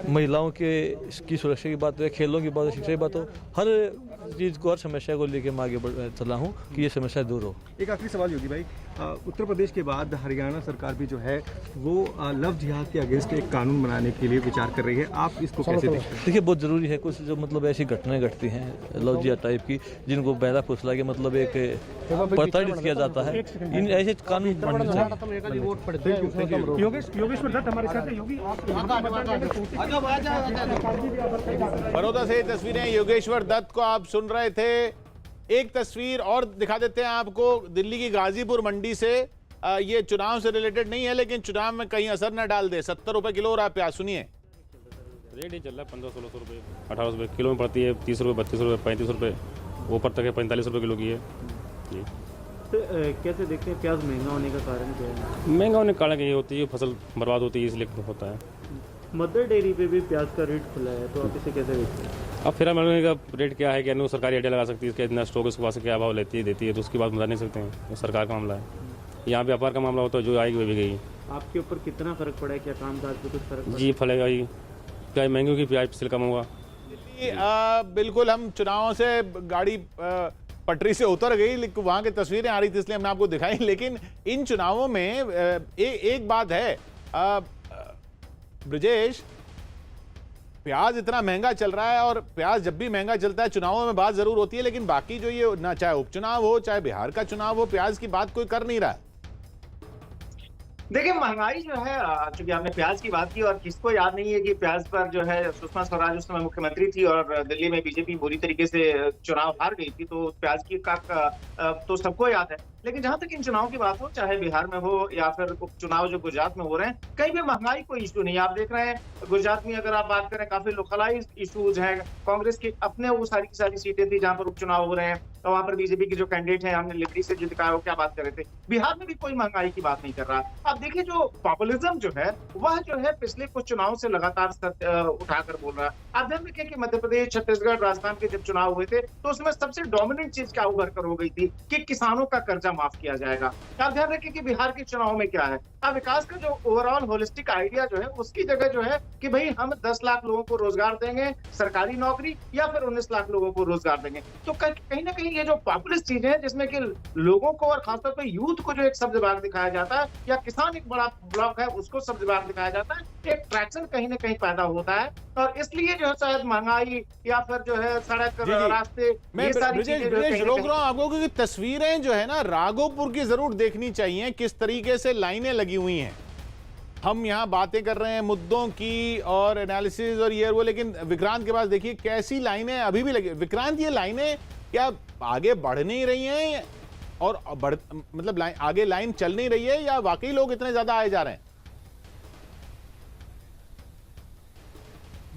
महिलाओं की सुरक्षा की बात है, खेलों की बात है, शिक्षा की बात हो, हर चीज़ को, हर समस्या को लेकर मैं आगे चला हूँ कि ये समस्या दूर हो। एक आखिरी सवाल योगी भाई, उत्तर प्रदेश के बाद हरियाणा सरकार भी जो है वो लव जिहाद के अगेंस्ट एक कानून बनाने के लिए विचार कर रही है, आप इसको कैसे देखते हैं? देखिए, बहुत ज़रूरी है। कुछ जो मतलब ऐसी घटनाएं घटती हैं लव जिहाद टाइप की, जिनको बहला फुसला के मतलब एक प्रताड़ित किया जाता है, इन ऐसे कानून बनने चाहिए। योगेश्वर दत्त हमारे साथ है। योगी, बड़ौदा से तस्वीरें योगेश्वर दत्त को आप सुन रहे थे। एक तस्वीर और दिखा देते हैं आपको दिल्ली की गाजीपुर मंडी से। ये चुनाव से रिलेटेड नहीं है, लेकिन चुनाव में कहीं असर न डाल दे। 70 रुपए किलो हो रहा है प्याज। सुनिए, रेट ही चल रहा है 1500-1600 रुपये, 1800 रुपये किलो में पड़ती है, 30 रुपये, 32 रुपये, 35 रुपये, ऊपर तक है 45 रुपये किलो की है जी। तो कैसे देखते हैं प्याज महंगा होने का कारण क्या है? महंगा होने का कारण ये होती है फसल बर्बाद होती है, इसलिए होता है। मदर डेयरी पे भी प्याज का रेट खुला है, तो आप इसे कैसे देखते हैं? अब फिर मिलने का रेट क्या है, क्या सरकारी आइडिया लगा सकती है, इसका इतना स्टॉक उसके पास क्या भाव लेती है देती है, तो उसकी बात बता नहीं सकते हैं, वो सरकार का मामला है। यहाँ व्यापार का मामला होता है, जो आएगी वो भी गई। आपके ऊपर कितना फर्क पड़ा है, क्या कामकाज पे कुछ फर्क जी फलेगा ही, प्याज महंगी होगी, प्याज पिछले कम होगा। बिल्कुल, हम चुनावों से गाड़ी पटरी से उतर गई, लेकिन वहां की तस्वीरें आ रही थी इसलिए हमने आपको दिखाई। लेकिन इन चुनावों में एक बात है ब्रजेश, प्याज इतना महंगा चल रहा है, और प्याज जब भी महंगा चलता है चुनावों में बात जरूर होती है, लेकिन बाकी जो ये ना, चाहे उपचुनाव हो चाहे बिहार का चुनाव हो, प्याज की बात कोई कर नहीं रहा है। देखिए, महंगाई जो है, चूंकि आपने प्याज की बात की, और किसको याद नहीं है कि प्याज पर जो है सुषमा स्वराज उस समय मुख्यमंत्री थी और दिल्ली में बीजेपी बुरी तरीके से चुनाव हार गई थी, तो प्याज की का तो सबको याद है। लेकिन जहां तक इन चुनाव की बात हो, चाहे बिहार में हो या फिर उपचुनाव जो गुजरात में हो रहे हैं, कहीं भी महंगाई कोई इशू नहीं। आप देख रहे हैं गुजरात में अगर आप बात करें, काफी लोकलाइज्ड इशूज हैं। कांग्रेस की अपने वो सारी की सारी सीटें थी जहां पर उपचुनाव हो रहे हैं, तो वहां पर बीजेपी के जो कैंडिडेट हैं, हमने लिबरी से जो दिखाया, वो क्या बात कर रहे थे। बिहार में भी कोई महंगाई की बात नहीं कर रहा। अब देखिए, जो पॉपुलिज्म जो है वह जो है पिछले कुछ चुनाव से लगातार उठाकर बोल रहा है। आप ध्यान रखें कि मध्य प्रदेश, छत्तीसगढ़, राजस्थान के जब चुनाव हुए थे, तो उसमें सबसे डोमिनेंट चीज क्या उभर कर हो गई थी कि किसानों का कर्जा माफ किया जाएगा। आप ध्यान रखें कि बिहार के चुनाव में क्या है, अब विकास का जो ओवरऑल होलिस्टिक आइडिया जो है, उसकी जगह जो है कि भाई हम 10 लाख लोगों को रोजगार देंगे, सरकारी नौकरी, या फिर 19 लाख लोगों को रोजगार देंगे। तो कहीं ना कहीं ये जो पॉपुलिस्ट चीजें हैं, जिसमें कि लोगों को और खासतौर पर यूथ को जो एक शब्द भाग दिखाया जाता है, या किसान एक बड़ा ब्लॉक है उसको शब्द भाग दिखाया जाता है, एक ट्रैक्शन कहीं ना कहीं पैदा होता है, और इसलिए जो है शायद महंगाई या फिर जो है सड़क, रास्ते, मैं ब्रजेश रोक रहा हूं आपको, क्योंकि तस्वीरें जो है ना राघोपुर की जरूर देखनी चाहिए, किस तरीके से लाइनें लगी हुई हैं। हम यहाँ बातें कर रहे हैं मुद्दों की और एनालिसिस और ये वो, लेकिन विक्रांत के पास देखिए कैसी लाइनें अभी भी लगी। विक्रांत, ये लाइनें क्या आगे बढ़ नहीं रही हैं, और मतलब आगे लाइन चल नहीं रही है, या वाकई लोग इतने ज्यादा आए जा रहे हैं?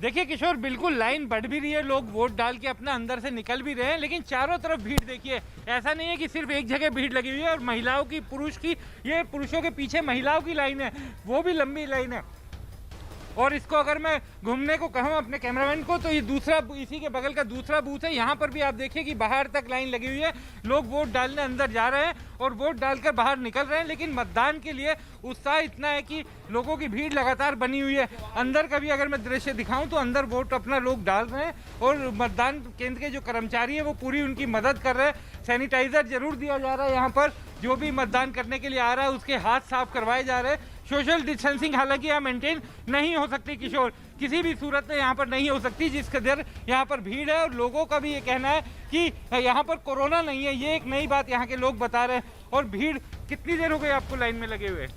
देखिए किशोर, बिल्कुल लाइन बढ़ भी रही है, लोग वोट डाल के अपना अंदर से निकल भी रहे हैं, लेकिन चारों तरफ भीड़ देखिए। ऐसा नहीं है कि सिर्फ एक जगह भीड़ लगी हुई है, और महिलाओं की, पुरुष की, ये पुरुषों के पीछे महिलाओं की लाइन है, वो भी लंबी लाइन है। और इसको अगर मैं घूमने को कहूँ अपने कैमरामैन को, तो ये दूसरा, इसी के बगल का दूसरा बूथ है। यहाँ पर भी आप देखिए कि बाहर तक लाइन लगी हुई है, लोग वोट डालने अंदर जा रहे हैं और वोट डालकर बाहर निकल रहे हैं, लेकिन मतदान के लिए उत्साह इतना है कि लोगों की भीड़ लगातार बनी हुई है। अंदर का भी अगर मैं दृश्य दिखाऊं तो अंदर वोट अपना लोग डाल रहे हैं, और मतदान केंद्र के जो कर्मचारी है वो पूरी उनकी मदद कर रहे हैं। सैनिटाइजर जरूर दिया जा रहा है यहाँ पर, जो भी मतदान करने के लिए आ रहा है उसके हाथ साफ करवाए जा रहे हैं। सोशल डिस्टेंसिंग हालांकि यहाँ मेंटेन नहीं हो सकती किशोर, किसी भी सूरत में यहाँ पर नहीं हो सकती, जिस कदर यहाँ पर भीड़ है। और लोगों का भी ये कहना है कि यहाँ पर कोरोना नहीं है, ये एक नई बात यहाँ के लोग बता रहे हैं। और भीड़, कितनी देर हो गई आपको लाइन में लगे हुए?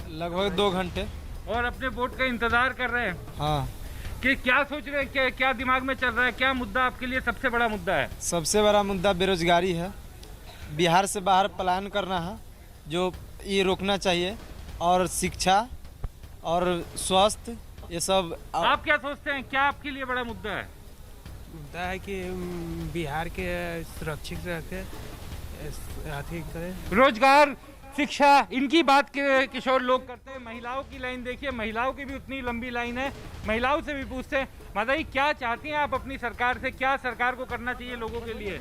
लगभग 2 घंटे। और अपने वोट का इंतजार कर रहे हैं? हाँ। कि क्या सोच रहे हैं, क्या दिमाग में चल रहा है, क्या मुद्दा आपके लिए सबसे बड़ा मुद्दा है? सबसे बड़ा मुद्दा बेरोजगारी है, बिहार से बाहर पलायन करना है, जो ये रोकना चाहिए, और शिक्षा और स्वास्थ्य, ये सब। आप क्या सोचते हैं, क्या आपके लिए बड़ा मुद्दा है? मुद्दा है कि बिहार के सुरक्षित रखे, अधिक करें। रोजगार, शिक्षा, इनकी बात किशोर लोग करते हैं। महिलाओं की लाइन देखिए, महिलाओं की भी उतनी लंबी लाइन है। महिलाओं से भी पूछते हैं, माता जी क्या चाहती हैं आप अपनी सरकार से, क्या सरकार को करना चाहिए लोगों के लिए?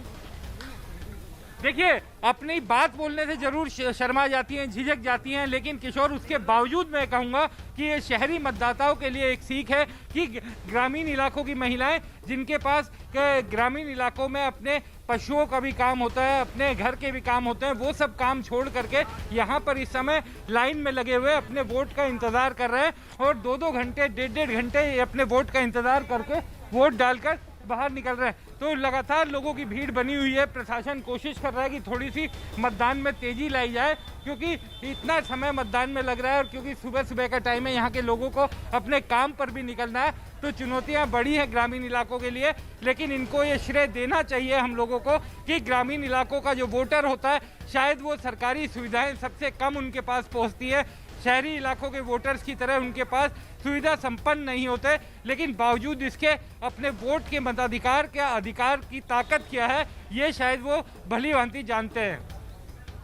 देखिए, अपनी बात बोलने से जरूर शर्मा जाती हैं, झिझक जाती हैं, लेकिन किशोर उसके बावजूद मैं कहूँगा कि ये शहरी मतदाताओं के लिए एक सीख है कि ग्रामीण इलाकों की महिलाएं जिनके पास ग्रामीण इलाकों में अपने पशुओं का भी काम होता है, अपने घर के भी काम होते हैं, वो सब काम छोड़ करके यहाँ पर इस समय लाइन में लगे हुए अपने वोट का इंतजार कर रहे हैं और 2-2 घंटे, 1.5 घंटे अपने वोट का इंतजार करके वोट डालकर बाहर निकल रहे हैं। तो लगातार लोगों की भीड़ बनी हुई है। प्रशासन कोशिश कर रहा है कि थोड़ी सी मतदान में तेजी लाई जाए, क्योंकि इतना समय मतदान में लग रहा है और क्योंकि सुबह सुबह का टाइम है, यहाँ के लोगों को अपने काम पर भी निकलना है। तो चुनौतियाँ बड़ी हैं ग्रामीण इलाकों के लिए, लेकिन इनको ये श्रेय देना चाहिए हम लोगों को कि ग्रामीण इलाकों का जो वोटर होता है, शायद वो सरकारी सुविधाएं सबसे कम उनके पास पहुँचती है। शहरी इलाकों के वोटर्स की तरह उनके पास सुविधा संपन्न नहीं होते, लेकिन बावजूद इसके अपने वोट के मताधिकार के अधिकार की ताकत क्या है, ये शायद वो भली भांति जानते हैं।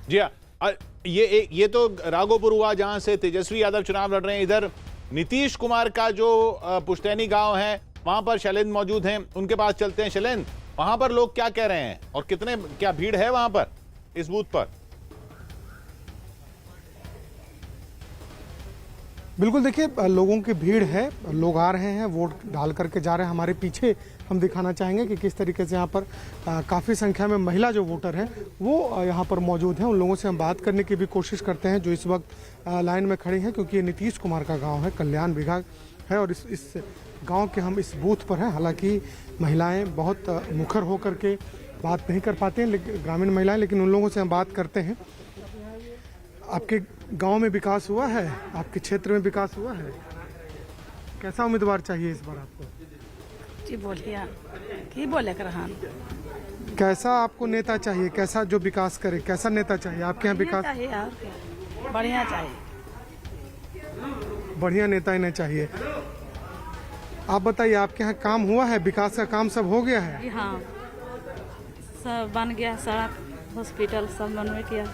जी हाँ, ये तो राघोपुर हुआ जहां से तेजस्वी यादव चुनाव लड़ रहे हैं। इधर नीतीश कुमार का जो पुश्तैनी गांव है, वहां पर शैलेंद्र मौजूद हैं, उनके पास चलते हैं। शैलेंद्र, वहां पर लोग क्या कह रहे हैं और क्या भीड़ है वहां पर इस बूथ पर? बिल्कुल, देखिए लोगों की भीड़ है, लोग आ रहे हैं, वोट डाल करके जा रहे हैं। हमारे पीछे हम दिखाना चाहेंगे कि किस तरीके से यहाँ पर काफ़ी संख्या में महिला जो वोटर हैं वो यहाँ पर मौजूद हैं। उन लोगों से हम बात करने की भी कोशिश करते हैं जो इस वक्त लाइन में खड़ी हैं, क्योंकि ये नीतीश कुमार का गांव है, कल्याण विभाग है और इस गांव के हम इस बूथ पर हैं। हालांकि महिलाएं बहुत मुखर होकर के बात नहीं कर पाते हैं, लेकिन ग्रामीण महिलाएँ, लेकिन उन लोगों से हम बात करते हैं। आपके गांव में विकास हुआ है, आपके क्षेत्र में विकास हुआ है, कैसा उम्मीदवार चाहिए इस बार आपको? जी बोलिए, की बोले कर हम कैसा आपको नेता चाहिए, कैसा जो विकास करे, कैसा नेता चाहिए आपके यहाँ? विकास चाहिए और क्या, बढ़िया चाहिए, बढ़िया नेता इन्हें चाहिए। आप बताइए, आपके यहाँ काम हुआ है, विकास का काम सब हो गया है? जी हाँ, सब बन गया, सड़क, हॉस्पिटल सब बनवे किया।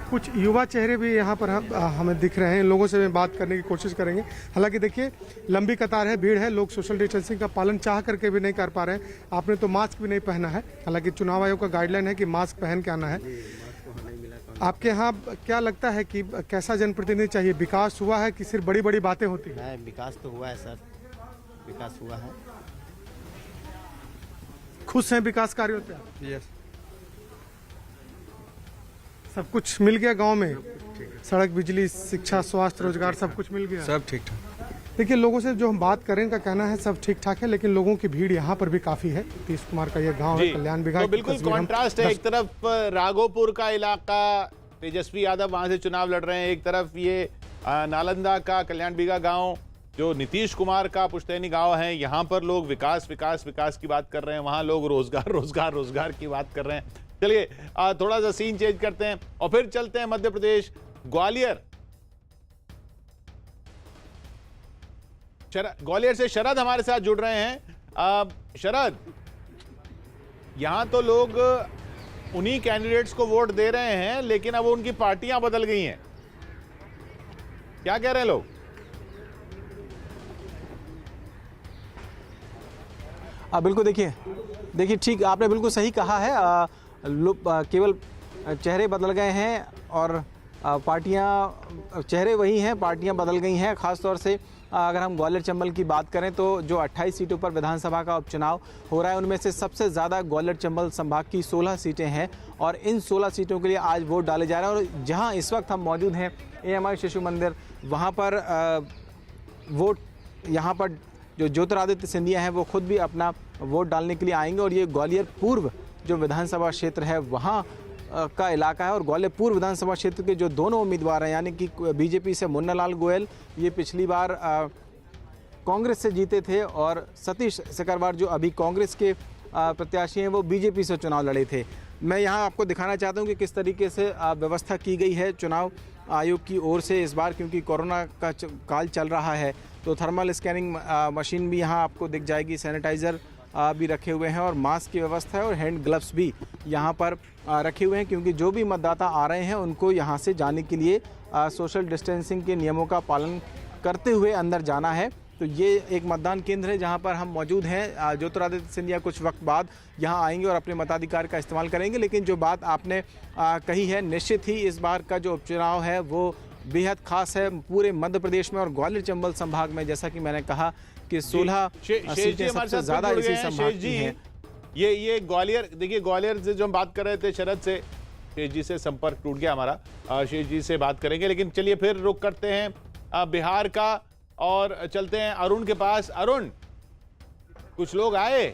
कुछ युवा चेहरे भी यहाँ पर हमें दिख रहे हैं, इन लोगों से भी बात करने की कोशिश करेंगे। हालांकि देखिए, लंबी कतार है, भीड़ है, लोग सोशल डिस्टेंसिंग का पालन चाह करके भी नहीं कर पा रहे हैं। आपने तो मास्क भी नहीं पहना है, हालांकि चुनाव आयोग का गाइडलाइन है कि मास्क पहन के आना है। आपके यहाँ क्या लगता है कि कैसा जनप्रतिनिधि चाहिए? विकास हुआ है कि सिर्फ बड़ी बड़ी बातें होती हैं? विकास तो हुआ है सर, विकास हुआ है। खुश हैं विकास कार्यों से? यस। सब कुछ मिल गया गांव में, सड़क, बिजली, शिक्षा, स्वास्थ्य, रोजगार सब कुछ मिल गया? सब ठीक ठाक। देखिए, लोगों से जो हम बात करें का कहना है सब ठीक ठाक है, लेकिन लोगों की भीड़ यहाँ पर भी काफी है। नीतीश कुमार का ये गांव है, कल्याण विभाग। तो बिल्कुल कॉन्ट्रास्ट है, एक तरफ राघोपुर का इलाका, तेजस्वी यादव वहां से चुनाव लड़ रहे हैं, एक तरफ ये नालंदा का कल्याण बिघा गांव जो नीतीश कुमार का पुश्तैनी गांव है, यहाँ पर लोग विकास विकास विकास की बात कर रहे हैं, वहां लोग रोजगार रोजगार रोजगार की बात कर रहे हैं। चलिए थोड़ा सा सीन चेंज करते हैं और फिर चलते हैं मध्य प्रदेश, ग्वालियर। ग्वालियर से शरद हमारे साथ जुड़ रहे हैं। शरद, यहां तो लोग उन्हीं कैंडिडेट्स को वोट दे रहे हैं, लेकिन अब उनकी पार्टियां बदल गई हैं, क्या कह रहे हैं लोग? बिल्कुल, देखिए ठीक, आपने बिल्कुल सही कहा है। केवल चेहरे बदल गए हैं और पार्टियां, चेहरे वही हैं, पार्टियां बदल गई हैं। ख़ासतौर से अगर हम ग्वालियर चंबल की बात करें तो जो 28 सीटों पर विधानसभा का उपचुनाव हो रहा है, उनमें से सबसे ज़्यादा ग्वालियर चंबल संभाग की 16 सीटें हैं और इन 16 सीटों के लिए आज वोट डाले जा रहे हैं। और जहां इस वक्त हम मौजूद हैं, AMI शिशु मंदिर, वहां पर वोट, यहाँ पर जो ज्योतिरादित्य सिंधिया हैं वो खुद भी अपना वोट डालने के लिए आएंगे। और ये ग्वालियर पूर्व जो विधानसभा क्षेत्र है वहाँ का इलाका है। और ग्वालियर पूर्व विधानसभा क्षेत्र के जो दोनों उम्मीदवार हैं, यानी कि बीजेपी से मुन्नालाल गोयल, ये पिछली बार कांग्रेस से जीते थे, और सतीश सिकरवार जो अभी कांग्रेस के प्रत्याशी हैं वो बीजेपी से चुनाव लड़े थे। मैं यहाँ आपको दिखाना चाहता हूँ कि किस तरीके से व्यवस्था की गई है चुनाव आयोग की ओर से इस बार, क्योंकि कोरोना का काल चल रहा है। तो थर्मल स्कैनिंग मशीन भी यहाँ आपको दिख जाएगी, सैनिटाइज़र भी रखे हुए हैं और मास्क की व्यवस्था है और हैंड ग्लव्स भी यहाँ पर रखे हुए हैं, क्योंकि जो भी मतदाता आ रहे हैं उनको यहाँ से जाने के लिए सोशल डिस्टेंसिंग के नियमों का पालन करते हुए अंदर जाना है। तो ये एक मतदान केंद्र है जहाँ पर हम मौजूद हैं। ज्योतिरादित्य सिंधिया कुछ वक्त बाद यहाँ आएंगे और अपने मताधिकार का इस्तेमाल करेंगे। लेकिन जो बात आपने कही है, निश्चित ही इस बार का जो उपचुनाव है वो बेहद खास है पूरे मध्य प्रदेश में और ग्वालियर चंबल संभाग में। जैसा कि मैंने कहा कि 16 सीटें सबसे ज़्यादा इसी संभाग की हैं। ये ग्वालियर, देखिए ग्वालियर से जो हम बात कर रहे थे शरद से, शेष जी से संपर्क टूट गया हमारा, शेष जी से बात करेंगे। लेकिन चलिए फिर रुक करते हैं बिहार का और चलते हैं अरुण के पास। अरुण, कुछ लोग आए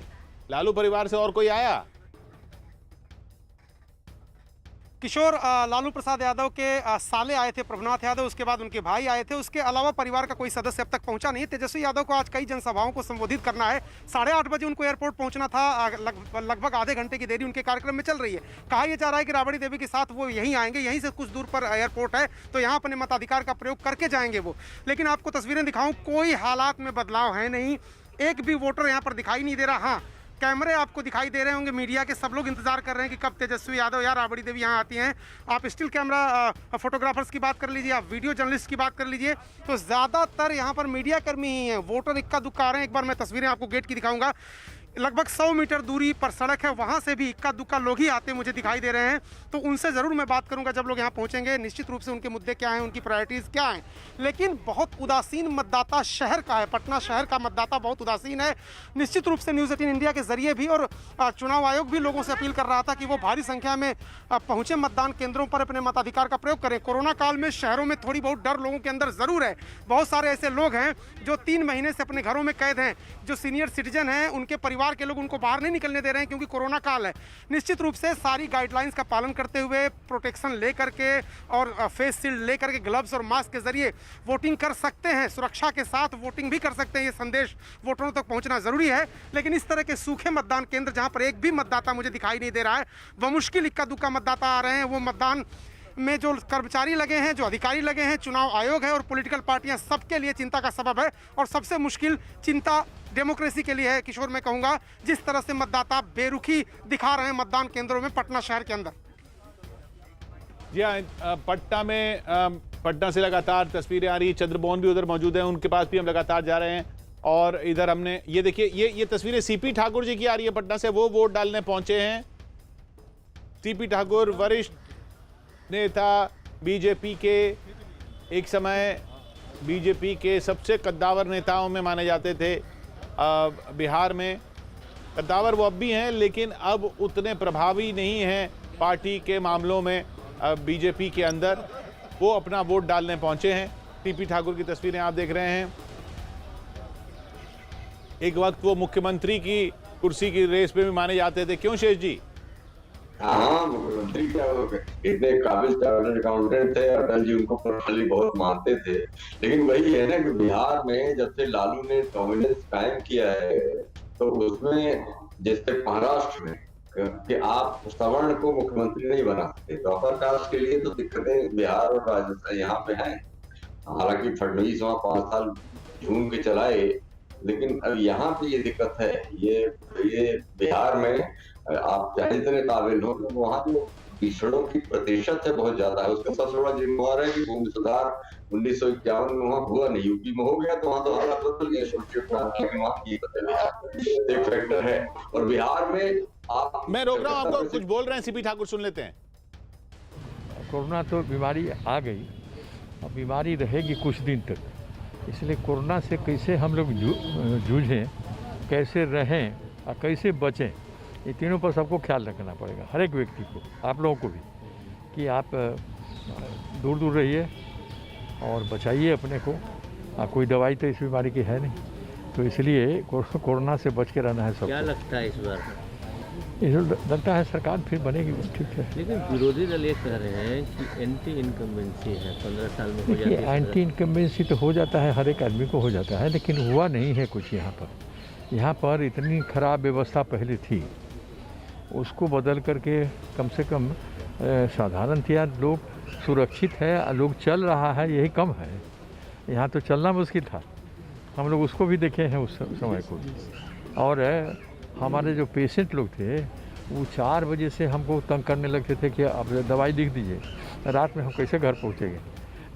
लालू परिवार से, और कोई आया? किशोर, लालू प्रसाद यादव के साले आए थे, प्रभुनाथ यादव, उसके बाद उनके भाई आए थे, उसके अलावा परिवार का कोई सदस्य अब तक पहुंचा नहीं। तेजस्वी यादव को आज कई जनसभाओं को संबोधित करना है। 8:30 बजे उनको एयरपोर्ट पहुंचना था, लगभग आधे घंटे की देरी उनके कार्यक्रम में चल रही है। कहा यह जा रहा है कि राबड़ी देवी के साथ वो यहीं आएंगे, यहीं से कुछ दूर पर एयरपोर्ट है, तो यहाँ अपने मताधिकार का प्रयोग करके जाएंगे वो। लेकिन आपको तस्वीरें दिखाऊं, कोई हालात में बदलाव है नहीं, एक भी वोटर यहाँ पर दिखाई नहीं दे रहा। हाँ, कैमरे आपको दिखाई दे रहे होंगे, मीडिया के सब लोग इंतजार कर रहे हैं कि कब तेजस्वी यादव या राबड़ी देवी यहाँ आती हैं। आप स्टिल कैमरा फोटोग्राफर्स की बात कर लीजिए, आप वीडियो जर्नलिस्ट की बात कर लीजिए, तो ज़्यादातर यहाँ पर मीडिया कर्मी ही हैं। वोटर इक्का दुक्का आ रहे हैं। एक बार मैं तस्वीरें आपको गेट की दिखाऊंगा, लगभग 100 मीटर दूरी पर सड़क है, वहाँ से भी इक्का दुक्का लोग ही आते मुझे दिखाई दे रहे हैं। तो उनसे ज़रूर मैं बात करूँगा जब लोग यहाँ पहुँचेंगे, निश्चित रूप से उनके मुद्दे क्या हैं, उनकी प्रायोरिटीज़ क्या हैं। लेकिन बहुत उदासीन मतदाता शहर का है, पटना शहर का मतदाता बहुत उदासीन है। निश्चित रूप से न्यूज़ 18 इंडिया के जरिए भी और चुनाव आयोग भी लोगों से अपील कर रहा था कि वो भारी संख्या में पहुँचे मतदान केंद्रों पर, अपने मताधिकार का प्रयोग करें। कोरोना काल में शहरों में थोड़ी बहुत डर लोगों के अंदर ज़रूर है। बहुत सारे ऐसे लोग हैं जो 3 महीने से अपने घरों में कैद हैं, जो सीनियर सिटीजन हैं, उनके परिवार के लोग उनको बाहर नहीं निकलने दे रहे हैं क्योंकि कोरोना काल है। निश्चित रूप से सारी गाइडलाइंस का पालन करते हुए, प्रोटेक्शन ले करके और फेस शील्ड ले करके, ग्लव्स और मास्क के जरिए वोटिंग कर सकते हैं, सुरक्षा के साथ वोटिंग भी कर सकते हैं। ये संदेश वोटरों तक पहुंचना जरूरी है। लेकिन इस तरह के सूखे मतदान केंद्र जहां पर एक भी मतदाता मुझे दिखाई नहीं दे रहा है, वह मुश्किल इक्का दुक्का मतदाता आ रहे हैं। वो मतदान में जो कर्मचारी लगे हैं, जो अधिकारी लगे हैं, चुनाव आयोग है और पॉलिटिकल पार्टियां, सबके लिए चिंता का सबब है। और सबसे मुश्किल चिंता डेमोक्रेसी के लिए है किशोर, मैं कहूँगा, जिस तरह से मतदाता बेरुखी दिखा रहे हैं मतदान केंद्रों में पटना शहर के अंदर। जी हाँ, पटना से लगातार तस्वीरें आ रही। चंद्रमोहन भी उधर मौजूद हैं, उनके पास भी हम लगातार जा रहे हैं। और इधर हमने ये देखिए, ये तस्वीरें सीपी ठाकुर जी की आ रही है पटना से, वो वोट डालने पहुंचे हैं। सीपी ठाकुर वरिष्ठ नेता, बीजेपी के, एक समय बीजेपी के सबसे कद्दावर नेताओं में माने जाते थे बिहार में। कद्दावर वो अब भी हैं, लेकिन अब उतने प्रभावी नहीं हैं पार्टी के मामलों में बीजेपी के अंदर। वो अपना वोट डालने पहुंचे हैं। सीपी ठाकुर की तस्वीरें आप देख रहे हैं। एक वक्त वो मुख्यमंत्री की कुर्सी की रेस में भी माने जाते थे, क्यों शेष जी? हाँ, मुख्यमंत्री क्या इतने काबिल चार्टर्ड अकाउंटेंट थे, अटल जी उनको पर्सनली बहुत मानते थे। लेकिन वही है ना कि बिहार में जब से लालू ने डोमिनेंस कायम किया है, तो उसमें जैसे महाराष्ट्र में कि आप सवर्ण को मुख्यमंत्री नहीं बना सकते, तो अपर कास्ट के लिए तो दिक्कतें बिहार और राजस्थान यहाँ पे हैं। हालांकि फडणवीस वहाँ 5 साल झूम के चलाए, लेकिन अब यहाँ पे ये दिक्कत है। ये बिहार में आप चाहे जितने काबिल हो, तो वहाँ जो पिछड़ों की प्रतिशत है बहुत ज्यादा है। उसका सबसे बड़ा जिम्मेवार है कि भूमि सुधार 1951 में वहाँ हुआ नहीं, यूपी में हो गया, तो वहाँ तो हालात बदल गए। एक फैक्टर है। और बिहार में आप, मैं रोक रहा हूँ आपको, कुछ बोल रहे हैं सीपी ठाकुर, सुन लेते हैं। कोरोना तो बीमारी आ गई, अब बीमारी रहेगी कुछ दिन तक, इसलिए कोरोना से कैसे हम लोग जूझें, कैसे रहें और कैसे बचें, ये तीनों पर सबको ख्याल रखना पड़ेगा, हर एक व्यक्ति को, आप लोगों को भी, कि आप दूर दूर रहिए और बचाइए अपने को। कोई दवाई तो इस बीमारी की है नहीं, तो इसलिए कोरोना से बच के रहना है सबको। क्या लगता है इस बार? लगता है सरकार फिर बनेगी, ठीक है। लेकिन विरोधी दल ये कह रहे हैं कि एंटी इनकम्बेंसी है, 15 साल में हो जाती है। एंटी इनकम्बेंसी तो हो जाता है, हर एक आदमी को हो जाता है, लेकिन हुआ नहीं है कुछ यहाँ पर। यहाँ पर इतनी खराब व्यवस्था पहले थी, उसको बदल करके कम से कम साधारणतया लोग सुरक्षित है, लोग चल रहा है, यही कम है। यहाँ तो चलना मुश्किल था, हम लोग उसको भी देखे हैं उस समय को। और हमारे जो पेशेंट लोग थे वो 4 बजे से हमको तंग करने लगते थे कि अब दवाई लिख दीजिए, रात में हम कैसे घर पहुँचेंगे।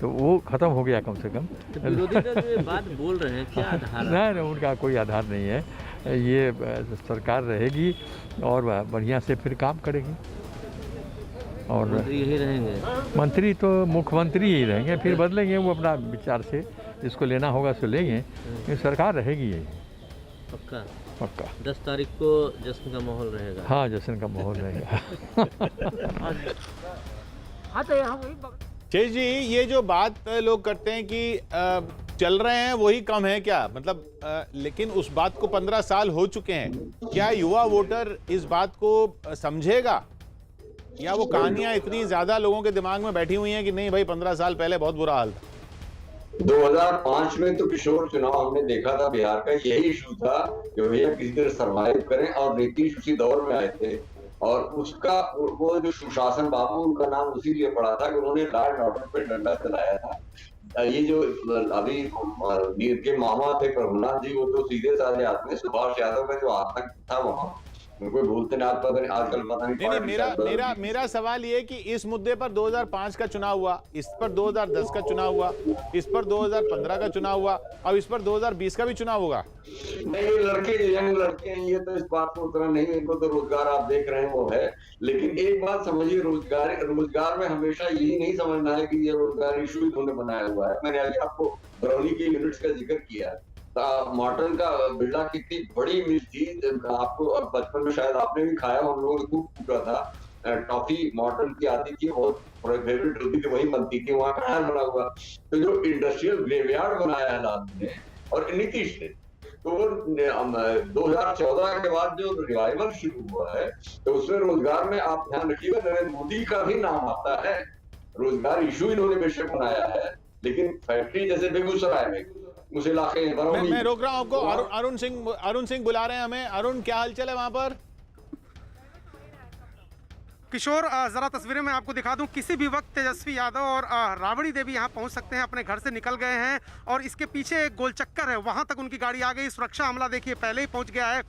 तो वो ख़त्म हो गया कम से कम। तो विरोधी दल जो ये बात बोल रहे हैं क्या आधार? नहीं, उनका कोई आधार नहीं है। ये सरकार रहेगी और बढ़िया से फिर काम करेगी। और मंत्री यही रहेंगे? मंत्री तो मुख्यमंत्री ही रहेंगे, फिर बदलेंगे वो अपना विचार से, जिसको लेना होगा सो लेंगे, लेकिन सरकार रहेगी यही। पक्का? पक्का। 10 तारीख को जश्न का माहौल रहेगा? हाँ, जश्न का माहौल रहेगा। हाँ तो यहाँ वही शेष जी, ये जो बात लोग करते हैं कि चल रहे हैं वही कम है क्या, मतलब लेकिन उस बात को 15 साल हो चुके हैं, क्या युवा वोटर इस बात को समझेगा, या वो कहानियां इतनी ज्यादा लोगों के दिमाग में बैठी हुई हैं कि नहीं भाई 15 साल पहले बहुत बुरा हाल था। 2005 में तो किशोर चुनाव हमने देखा था, बिहार का यही इशू था कि भैया किसी तरह सर्वाइव करें, और नीतीश उसी दौर में आए थे, और उसका वो जो सुशासन बाबू, उनका नाम उसी लिए पड़ा था कि उन्होंने लॉ एंड ऑर्डर पे डंडा चलाया था। ये जो अभी नीर के मामा थे प्रभुनाथ जी, वो तो सीधे साधे आदमी, सुभाष यादव का जो आतंक था वहां, उनको बोलते नहीं, आजकल पता नहीं। मेरा सवाल ये कि इस मुद्दे पर 2005 का चुनाव हुआ, इस पर 2010 का चुनाव हुआ, इस पर 2015 का चुनाव हुआ, अब इस पर 2020 का भी चुनाव होगा। नहीं, लड़के यंग लड़के हैं, ये तो इस बात को उतना नहीं, इनको तो रोजगार आप देख रहे हैं वो है, लेकिन एक बात समझिए, रोजगार में हमेशा यही नहीं समझना है कि ये रोजगार इशू इन्होंने बनाया हुआ है। मैंने अभी आपको बरौनी के यूनिट्स का जिक्र किया, मॉर्टन का बिरला कितनी बड़ी मिल थी, आपको बचपन में शायद आपने भी खाया, हम लोगों ने खूब पूछा था, टॉफी मॉर्टन की आती थी, बहुत फेवरेट होती थी, वही बनती थी, वहाँ का बना हुआ। तो जो इंडस्ट्रियल ग्रेवयार्ड बनाया है लालू ने और नीतीश ने, तो वो 2014 के बाद जो रिवाइवल शुरू हुआ है, तो उसमें रोजगार में आप ध्यान रखिएगा, नरेंद्र मोदी का भी नाम आता है। रोजगार इशू इन्होंने बेशक बनाया है, लेकिन फैक्ट्री जैसे बेगूसराय में, उस इलाके में, मैं रोक रहा हूं आपको, अरुण सिंह बुला रहे हैं हमें। अरुण, क्या हालचाल है वहां पर? किशोर, जरा तस्वीरें मैं आपको दिखा दूं, किसी भी वक्त तेजस्वी यादव और राबड़ी देवी यहां पहुंच सकते हैं, अपने घर से निकल गए हैं, और इसके पीछे एक गोल चक्कर है, वहां तक उनकी गाड़ी आ गई। सुरक्षा अमला देखिए पहले ही पहुंच गया है,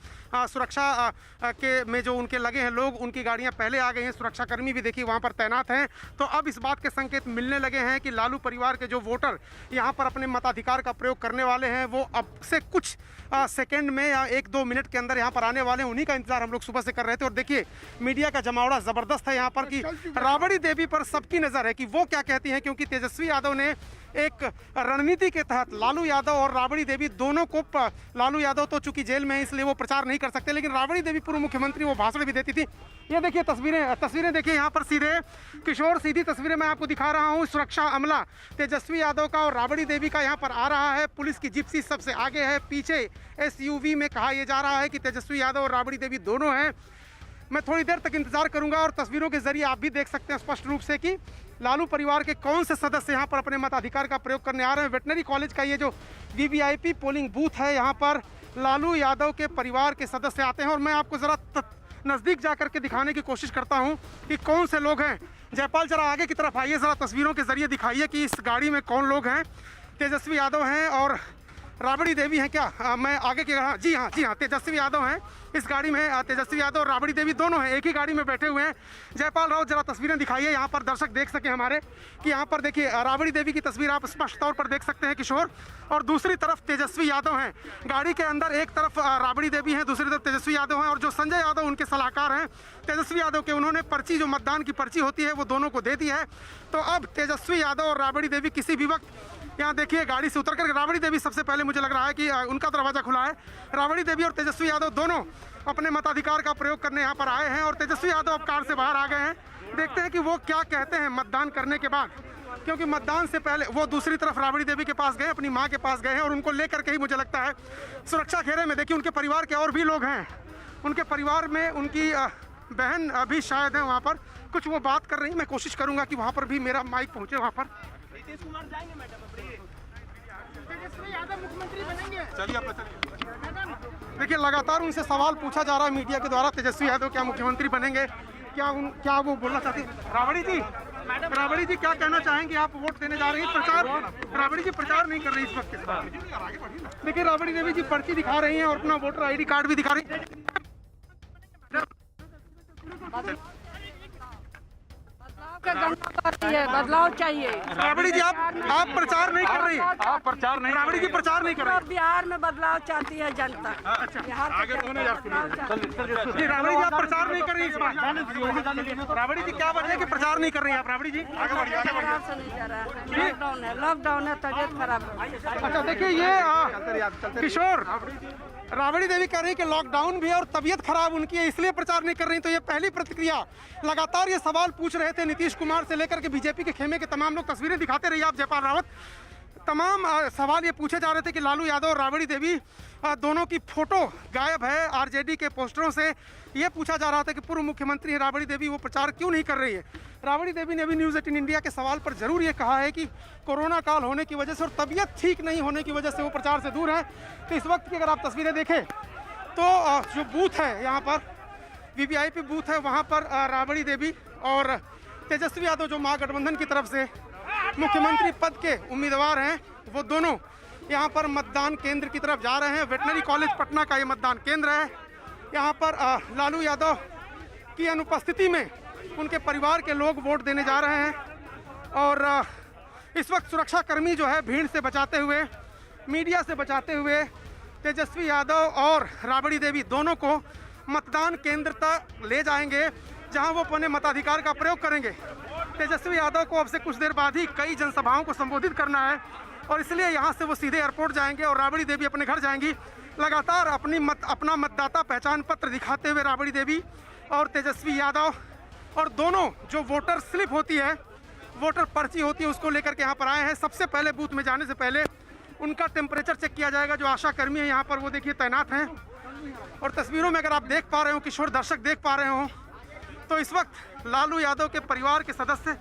सुरक्षा के में जो उनके लगे हैं लोग, उनकी गाड़ियां पहले आ गई हैं, सुरक्षाकर्मी भी देखिए वहां पर तैनात हैं। तो अब इस बात के संकेत मिलने लगे हैं कि लालू परिवार के जो वोटर यहाँ पर अपने मताधिकार का प्रयोग करने वाले हैं, वो अब से कुछ सेकेंड में या 1-2 मिनट के अंदर यहाँ पर आने वाले हैं। उन्हीं का इंतजार हम लोग सुबह से कर रहे थे, और देखिए मीडिया का जमावड़ा जबरदस्त है यहाँ पर कि राबड़ी देवी पर सबकी नजर है कि वो क्या कहती हैं, क्योंकि तेजस्वी यादव ने एक रणनीति के तहत लालू यादव और राबड़ी देवी दोनों को, लालू यादव तो चूंकि जेल में है इसलिए वो प्रचार नहीं कर सकते, लेकिन राबड़ी देवी पूर्व मुख्यमंत्री, वो भाषण भी देती थी। ये देखिए तस्वीरें देखिए यहाँ पर सीधे किशोर, सीधी तस्वीरें मैं आपको दिखा रहा हूँ। सुरक्षा अमला तेजस्वी यादव का और राबड़ी देवी का यहाँ पर आ रहा है, पुलिस की जिप्सी सबसे आगे है, पीछे SUV में कहा यह जा रहा है कि तेजस्वी यादव और राबड़ी देवी दोनों हैं। मैं थोड़ी देर तक इंतजार करूंगा, और तस्वीरों के जरिए आप भी देख सकते हैं स्पष्ट रूप से कि लालू परिवार के कौन से सदस्य यहाँ पर अपने मताधिकार का प्रयोग करने आ रहे हैं। वेटनरी कॉलेज का ये जो VVIP पोलिंग बूथ है, यहाँ पर लालू यादव के परिवार के सदस्य आते हैं, और मैं आपको ज़रा नज़दीक जा कर के दिखाने की कोशिश करता हूँ कि कौन से लोग हैं। जयपाल जरा आगे की तरफ आइए, ज़रा तस्वीरों के जरिए दिखाइए कि इस गाड़ी में कौन लोग हैं। तेजस्वी यादव हैं और राबड़ी देवी हैं क्या? मैं आगे की, जी हाँ, तेजस्वी यादव हैं इस गाड़ी में, तेजस्वी यादव और राबड़ी देवी दोनों हैं, एक ही गाड़ी में बैठे हुए हैं। जयपाल राव जरा तस्वीरें दिखाइए यहाँ पर, दर्शक देख सके हमारे कि यहाँ पर देखिए राबड़ी देवी की तस्वीर आप स्पष्ट तौर पर देख सकते हैं किशोर, और दूसरी तरफ तेजस्वी यादव हैं गाड़ी के अंदर। एक तरफ राबड़ी देवी हैं, दूसरी तरफ तेजस्वी यादव हैं, और जो संजय यादव उनके सलाहकार हैं तेजस्वी यादव के, उन्होंने पर्ची, जो मतदान की पर्ची होती है, वो दोनों को दे दी है। तो अब तेजस्वी यादव और राबड़ी देवी किसी भी वक्त, यहाँ देखिए गाड़ी से उतर कर, राबड़ी देवी सबसे पहले मुझे लग रहा है कि उनका दरवाजा खुला है। राबड़ी देवी और तेजस्वी यादव दोनों अपने मताधिकार का प्रयोग करने यहाँ पर आए हैं, और तेजस्वी यादव अब कार से बाहर आ गए हैं। देखते हैं कि वो क्या कहते हैं मतदान करने के बाद, क्योंकि मतदान से पहले वो दूसरी तरफ राबड़ी देवी के पास गए, अपनी माँ के पास गए हैं, और उनको लेकर के ही मुझे लगता है सुरक्षा घेरे में। देखिए उनके परिवार के और भी लोग हैं, उनके परिवार में उनकी बहन भी शायद है वहाँ पर, कुछ वो बात कर रही। मैं कोशिश करूँगा कि वहाँ पर भी मेरा माइक पहुँचे वहाँ पर। नीतीश कुमार जाएंगे मैडम, तेजस्वी यादव मुख्यमंत्री बनेंगे? चलिए देखिए लगातार उनसे सवाल पूछा जा रहा है मीडिया के द्वारा, तेजस्वी यादव क्या मुख्यमंत्री बनेंगे, क्या वो बोलना चाहते हैं? राबड़ी जी क्या कहना चाहेंगे? आप वोट देने जा रही हैं, प्रचार, राबड़ी जी प्रचार नहीं कर रही इस वक्त। देखिए राबड़ी देवी जी पर्ची दिखा रही हैं और अपना वोटर ID कार्ड भी दिखा रही हैं। बदलाव चाहिए। राबड़ी जी आप प्रचार नहीं कर रही, आप प्रचार नहीं, राबड़ी जी प्रचार नहीं कर रही। बिहार में बदलाव चाहती है जनता। अच्छा, आगे तो राबड़ी जी आप प्रचार नहीं कर रही इस बार। राबड़ी जी क्या वजह है कि प्रचार नहीं कर रही आप? राबड़ी जी आगे बढ़िए, आगे बढ़िए। से नहीं जा रहा है, लॉकडाउन है, तबीयत खराब है। अच्छा देखिए ये किशोर, राबड़ी देवी कह रही है कि लॉकडाउन भी है और तबीयत खराब उनकी है, इसलिए प्रचार नहीं कर रही। तो ये पहली प्रतिक्रिया। लगातार ये सवाल पूछ रहे थे नीतीश कुमार से लेकर के बीजेपी के खेमे के तमाम लोग, तस्वीरें दिखाते रहिए आप जयपाल रावत। तमाम सवाल ये पूछे जा रहे थे कि लालू यादव और राबड़ी देवी दोनों की फोटो गायब है आरजेडी के पोस्टरों से। ये पूछा जा रहा था कि पूर्व मुख्यमंत्री राबड़ी देवी वो प्रचार क्यों नहीं कर रही है। राबड़ी देवी ने भी न्यूज़ 18 इंडिया के सवाल पर जरूर ये कहा है कि कोरोना काल होने की वजह से और तबीयत ठीक नहीं होने की वजह से वो प्रचार से दूर है। तो इस वक्त की अगर आप तस्वीरें देखें तो जो बूथ है यहाँ पर वीवीआईपी बूथ है, वहाँ पर राबड़ी देवी और तेजस्वी यादव जो महागठबंधन की तरफ से मुख्यमंत्री पद के उम्मीदवार हैं, वो दोनों यहाँ पर मतदान केंद्र की तरफ जा रहे हैं। वेटनरी कॉलेज पटना का ये मतदान केंद्र है। यहाँ पर लालू यादव की अनुपस्थिति में उनके परिवार के लोग वोट देने जा रहे हैं और इस वक्त सुरक्षाकर्मी जो है भीड़ से बचाते हुए, मीडिया से बचाते हुए तेजस्वी यादव और राबड़ी देवी दोनों को मतदान केंद्र तक ले जाएंगे, जहां वो अपने मताधिकार का प्रयोग करेंगे। तेजस्वी यादव को अब से कुछ देर बाद ही कई जनसभाओं को संबोधित करना है और इसलिए यहां से वो सीधे एयरपोर्ट जाएंगे और राबड़ी देवी अपने घर जाएंगी। लगातार अपना मतदाता पहचान पत्र दिखाते हुए राबड़ी देवी और तेजस्वी यादव और दोनों जो वोटर स्लिप होती है, वोटर पर्ची होती है, उसको लेकर के यहाँ पर आए हैं। सबसे पहले बूथ में जाने से पहले उनका टेम्परेचर चेक किया जाएगा। जो आशा कर्मी है यहाँ पर वो देखिए तैनात हैं और तस्वीरों में अगर आप देख पा रहे हो, किशोर दर्शक देख पा रहे हो, तो इस वक्त लालू यादव के परिवार के सदस्य,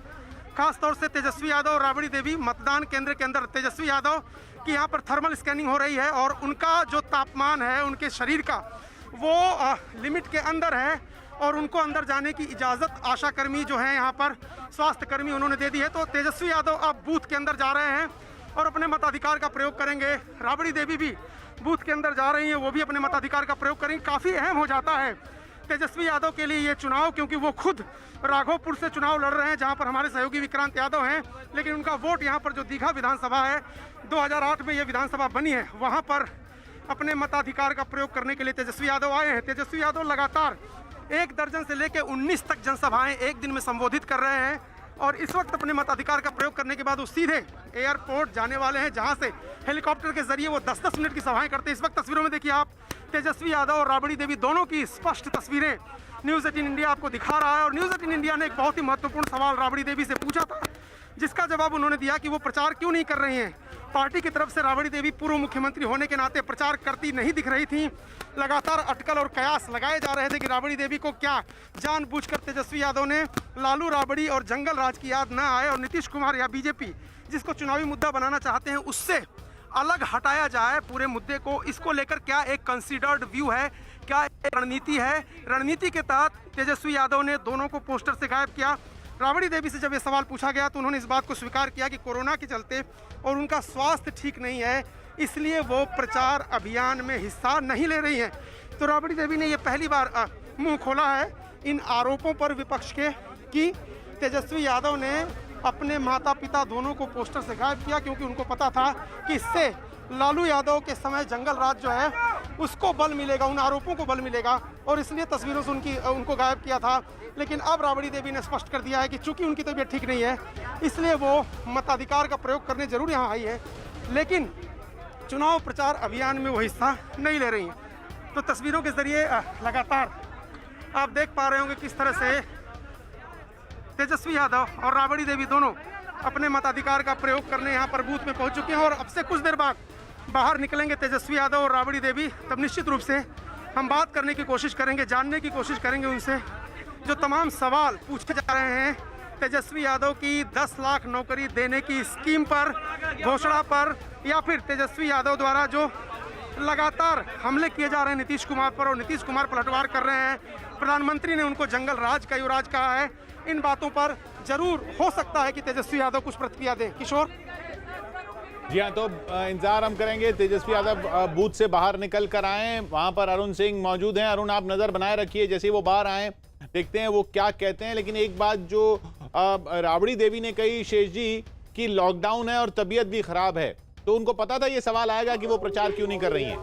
खास तौर से तेजस्वी यादव और राबड़ी देवी मतदान केंद्र के अंदर, तेजस्वी यादव की यहाँ पर थर्मल स्कैनिंग हो रही है और उनका जो तापमान है उनके शरीर का वो लिमिट के अंदर है और उनको अंदर जाने की इजाज़त आशा कर्मी जो है यहाँ पर स्वास्थ्य कर्मी उन्होंने दे दी है। तो तेजस्वी यादव अब बूथ के अंदर जा रहे हैं और अपने मताधिकार का प्रयोग करेंगे। राबड़ी देवी भी बूथ के अंदर जा रही हैं, वो भी अपने मताधिकार का प्रयोग करेंगे। काफ़ी अहम हो जाता है तेजस्वी यादव के लिए ये चुनाव, क्योंकि वो खुद राघोपुर से चुनाव लड़ रहे हैं जहां पर हमारे सहयोगी विक्रांत यादव हैं, लेकिन उनका वोट यहां पर जो दीघा विधानसभा है, 2008 में ये विधानसभा बनी है, वहां पर अपने मताधिकार का प्रयोग करने के लिए तेजस्वी यादव आए हैं। तेजस्वी यादव लगातार 1 दर्जन से लेकर 19 तक जनसभाएं एक दिन में संबोधित कर रहे हैं और इस वक्त अपने मताधिकार का प्रयोग करने के बाद वो सीधे एयरपोर्ट जाने वाले हैं, जहां से हेलीकॉप्टर के जरिए वो 10-10 मिनट की सभाएं करते हैं। इस वक्त तस्वीरों में देखिए आप तेजस्वी यादव और राबड़ी देवी दोनों की स्पष्ट तस्वीरें न्यूज़ 18 इंडिया आपको दिखा रहा है और न्यूज़ 18 इंडिया ने एक बहुत ही महत्वपूर्ण सवाल राबड़ी देवी से पूछा था, जिसका जवाब उन्होंने दिया कि वो प्रचार क्यों नहीं कर रही हैं। पार्टी की तरफ से राबड़ी देवी पूर्व मुख्यमंत्री होने के नाते प्रचार करती नहीं दिख रही थी। लगातार अटकल और कयास लगाए जा रहे थे कि राबड़ी देवी को क्या जानबूझकर तेजस्वी यादव ने लालू राबड़ी और जंगल राज की याद न आए और नीतीश कुमार या बीजेपी जिसको चुनावी मुद्दा बनाना चाहते हैं उससे अलग हटाया जाए पूरे मुद्दे को। इसको लेकर क्या एक कंसीडर्ड व्यू है, क्या एक रणनीति है? रणनीति के तहत तेजस्वी यादव ने दोनों को पोस्टर से गायब किया। राबड़ी देवी से जब ये सवाल पूछा गया तो उन्होंने इस बात को स्वीकार किया कि कोरोना के चलते और उनका स्वास्थ्य ठीक नहीं है, इसलिए वो प्रचार अभियान में हिस्सा नहीं ले रही हैं। तो राबड़ी देवी ने ये पहली बार मुंह खोला है इन आरोपों पर विपक्ष के कि तेजस्वी यादव ने अपने माता पिता दोनों को पोस्टर से गायब किया, क्योंकि उनको पता था कि इससे लालू यादव के समय जंगल राज जो है उसको बल मिलेगा, उन आरोपों को बल मिलेगा और इसलिए तस्वीरों से उनको गायब किया था। लेकिन अब राबड़ी देवी ने स्पष्ट कर दिया है कि चूंकि उनकी तबीयत ठीक नहीं है इसलिए वो मताधिकार का प्रयोग करने जरूर यहाँ आई है, लेकिन चुनाव प्रचार अभियान में वो हिस्सा नहीं ले रही हैं। तो तस्वीरों के जरिए लगातार आप देख पा रहे होंगे किस तरह से तेजस्वी यादव और राबड़ी देवी दोनों अपने मताधिकार का प्रयोग करने यहाँ पर बूथ में पहुँच चुके हैं और अब से कुछ देर बाद बाहर निकलेंगे तेजस्वी यादव और राबड़ी देवी। तब निश्चित रूप से हम बात करने की कोशिश करेंगे, जानने की कोशिश करेंगे उनसे जो तमाम सवाल पूछे जा रहे हैं तेजस्वी यादव की 10 लाख नौकरी देने की स्कीम पर, घोषणा पर, या फिर तेजस्वी यादव द्वारा जो लगातार हमले किए जा रहे हैं नीतीश कुमार पर और नीतीश कुमार पलटवार कर रहे हैं। प्रधानमंत्री ने उनको जंगल राज का युवराज कहा है। इन बातों पर जरूर हो सकता है कि तेजस्वी यादव कुछ प्रतिक्रिया दें। किशोर जी हाँ, तो इंतजार हम करेंगे तेजस्वी यादव बूथ से बाहर निकल कर आए। वहां पर अरुण सिंह मौजूद हैं। अरुण, आप नजर बनाए रखिए, जैसे ही वो बाहर आए देखते हैं वो क्या कहते हैं। लेकिन एक बात जो राबड़ी देवी ने कही शेष जी कि लॉकडाउन है और तबीयत भी खराब है, तो उनको पता था ये सवाल आएगा कि वो प्रचार क्यों नहीं कर रही हैं?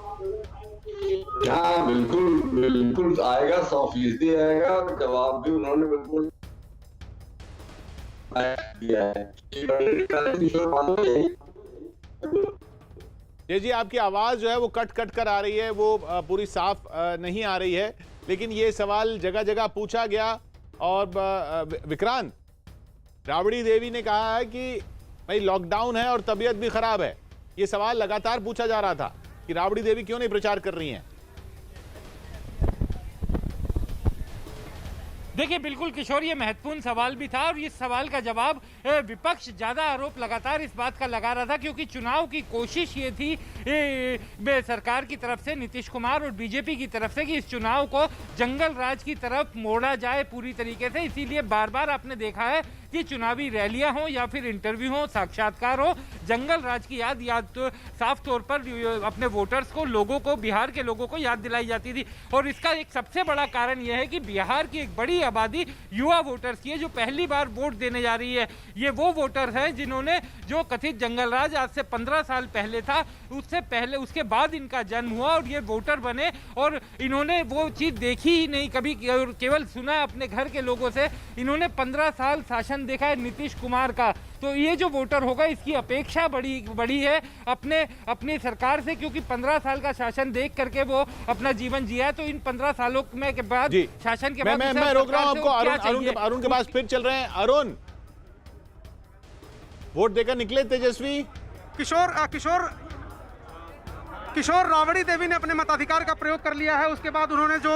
हाँ बिल्कुल बिल्कुल आएगा, 100% आएगा। जवाब भी उन्होंने बिल्कुल दिया है। जी आपकी आवाज जो है वो कट कट कर आ रही है, वो पूरी साफ नहीं आ रही है। लेकिन ये सवाल जगह जगह पूछा गया और विक्रांत, राबड़ी देवी ने कहा है कि भाई लॉकडाउन है और तबीयत भी खराब है। ये सवाल लगातार पूछा जा रहा था कि राबड़ी देवी क्यों नहीं प्रचार कर रही हैं। देखिए बिल्कुल किशोर, ये महत्वपूर्ण सवाल भी था और इस सवाल का जवाब विपक्ष ज्यादा आरोप लगातार इस बात का लगा रहा था, क्योंकि चुनाव की कोशिश ये थी सरकार की तरफ से, नीतीश कुमार और बीजेपी की तरफ से, कि इस चुनाव को जंगल राज की तरफ मोड़ा जाए पूरी तरीके से। इसीलिए बार बार आपने देखा है कि चुनावी रैलियां हो या फिर इंटरव्यू हो, साक्षात्कार हो, जंगल राज की याद तो साफ तौर पर अपने वोटर्स को, लोगों को, बिहार के लोगों को याद दिलाई जाती थी। और इसका एक सबसे बड़ा कारण यह है कि बिहार की एक बड़ी आबादी युवा वोटर्स की है जो पहली बार वोट देने जा रही है। ये वो वोटर हैं जिन्होंने, जो कथित जंगल राज आज से 15 साल पहले था, उससे पहले, उसके बाद इनका जन्म हुआ और ये वोटर बने, और इन्होंने वो चीज देखी ही नहीं कभी, केवल सुना है अपने घर के लोगों से। इन्होंने 15 साल शासन देखा है नीतीश कुमार का। तो ये जो वोटर होगा इसकी अपेक्षा बड़ी है अपनी सरकार से, क्योंकि 15 साल का शासन देख करके वो अपना जीवन जिया है। तो इन 15 सालों में के बाद शासन के बाद मैं रोक रहा हूं आपको। अरुण के पास फिर चल रहे हैं। अरुण, वोट देकर निकले तेजस्वी? किशोर, राबड़ी देवी ने अपने मताधिकार का प्रयोग कर लिया है। उसके बाद उन्होंने जो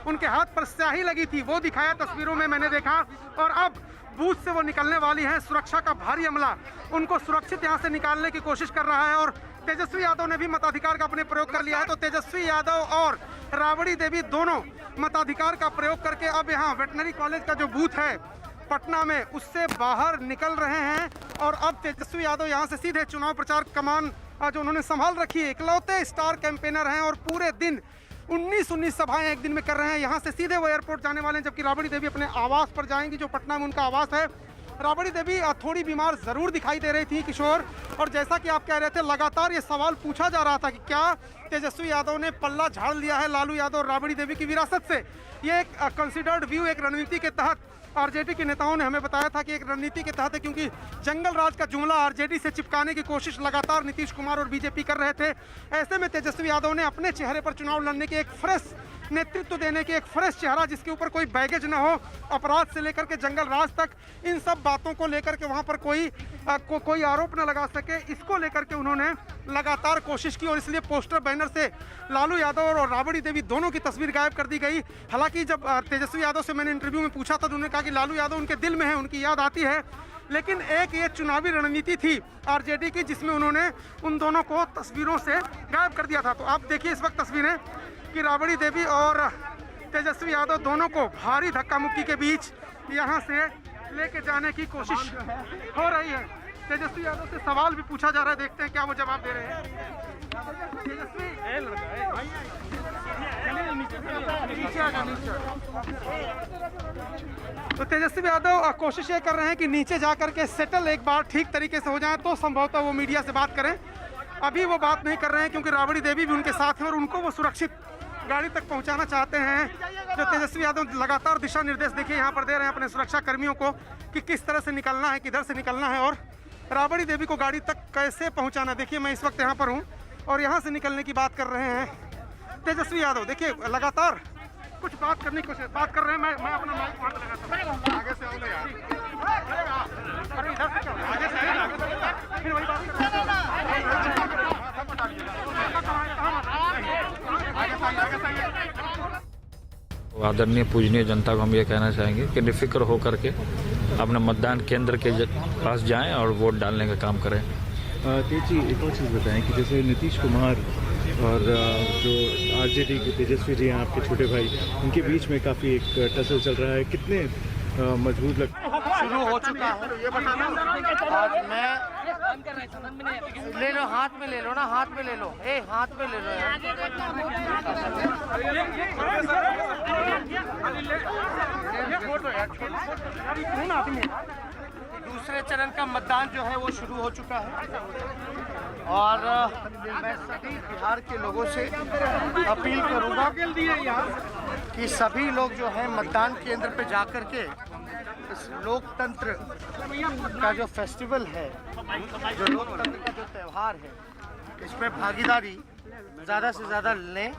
उनके हाथ पर स्याही लगी थी वो दिखाया, तस्वीरों में मैंने देखा। और अब बूथ से वो निकलने वाली हैं। सुरक्षा का भारी अमला उनको सुरक्षित यहाँ से निकालने की कोशिश कर रहा है। और तेजस्वी यादव ने भी मताधिकार का अपने प्रयोग कर लिया है। तो तेजस्वी यादव और राबड़ी देवी दोनों मताधिकार का प्रयोग करके अब यहाँ वेटनरी कॉलेज का जो बूथ है पटना में, उससे बाहर निकल रहे हैं। और अब तेजस्वी यादव यहाँ से सीधे चुनाव प्रचार कमान जो उन्होंने संभाल रखी है, इकलौते स्टार कैंपेनर हैं और पूरे दिन 19 सभाएं एक दिन में कर रहे हैं। यहाँ से सीधे वो एयरपोर्ट जाने वाले हैं, जबकि राबड़ी देवी अपने आवास पर जाएंगी, जो पटना में उनका आवास है। राबड़ी देवी थोड़ी बीमार जरूर दिखाई दे रही थी किशोर, और जैसा कि आप कह रहे थे, लगातार ये सवाल पूछा जा रहा था कि क्या तेजस्वी यादव ने पल्ला झाड़ लिया है लालू यादव और राबड़ी देवी की विरासत से। ये एक कंसिडर्ड व्यू, एक रणनीति के तहत आरजेडी के नेताओं ने हमें बताया था कि एक रणनीति के तहत है, क्योंकि जंगल राज का जुमला आरजेडी से चिपकाने की कोशिश लगातार नीतीश कुमार और बीजेपी कर रहे थे। ऐसे में तेजस्वी यादव ने अपने चेहरे पर चुनाव लड़ने की एक फ्रेश नेतृत्व देने की, एक फ्रेश चेहरा जिसके ऊपर कोई बैगेज न हो, अपराध से लेकर के जंगल राज तक, इन सब बातों को लेकर के वहां पर कोई आरोप न लगा सके, इसको लेकर के उन्होंने लगातार कोशिश की। और इसलिए पोस्टर बैनर से लालू यादव और राबड़ी देवी दोनों की तस्वीर गायब कर दी गई। हालांकि जब तेजस्वी यादव से मैंने इंटरव्यू में पूछा था तो उन्होंने कहा कि लालू यादव उनके दिल में है, उनकी याद आती है। लेकिन एक ये चुनावी रणनीति थी आरजेडी की, जिसमें उन्होंने उन दोनों को तस्वीरों से गायब कर दिया था। तो आप देखिए इस वक्त तस्वीरें कि राबड़ी देवी और तेजस्वी यादव दोनों को भारी धक्का मुक्की के बीच यहां से लेके जाने की कोशिश हो रही है। तेजस्वी यादव से सवाल भी पूछा जा रहा है, देखते हैं क्या वो जवाब दे रहे हैं। तो तेजस्वी यादव कोशिश ये कर रहे हैं कि नीचे जा करके सेटल एक बार ठीक तरीके से हो जाए तो संभवतः वो मीडिया से बात करें। अभी वो बात नहीं कर रहे हैं क्योंकि राबड़ी देवी भी उनके साथ हैं और उनको वो सुरक्षित गाड़ी तक पहुंचाना चाहते हैं। जो तेजस्वी यादव लगातार दिशा निर्देश देखिए यहाँ पर दे रहे हैं अपने सुरक्षा कर्मियों को कि किस तरह से निकलना है, किधर से निकलना है और राबड़ी देवी को गाड़ी तक कैसे पहुंचाना। देखिए मैं इस वक्त यहाँ पर हूँ और यहाँ से निकलने की बात कर रहे हैं तेजस्वी यादव। देखिए लगातार कुछ बात करने की कोशिश बात कर रहे हैं। मैं अपना माइक वहाँ पे लगाता हूँ, आगे से आओ यार, अरे इधर से क्या, आगे से फिर वही बात कर रहे हैं। आदरणीय पूजनीय जनता को हम ये कहना चाहेंगे कि निफिक्र होकर के अपने मतदान केंद्र के पास जाएं और वोट डालने का काम करें। तेजी, एक और चीज़ बताएं कि जैसे नीतीश कुमार और जो आरजेडी के तेजस्वी जी हैं आपके छोटे भाई, उनके बीच में काफ़ी एक टसल चल रहा है, कितने मजबूत शुरू हो चुका है ये बताना। आज मैं ले लो, हाथ में ले लो ना, हाथ में ले लो, हाथ में ले लो यार। दूसरे चरण का मतदान जो है वो शुरू हो चुका है और मैं सभी बिहार के लोगों से अपील करूंगा कि सभी लोग जो है मतदान केंद्र पे जाकर के इस लोकतंत्र का जो फेस्टिवल है, जो लोकतंत्र का जो त्यौहार है, इसमें भागीदारी ज़्यादा से ज़्यादा लें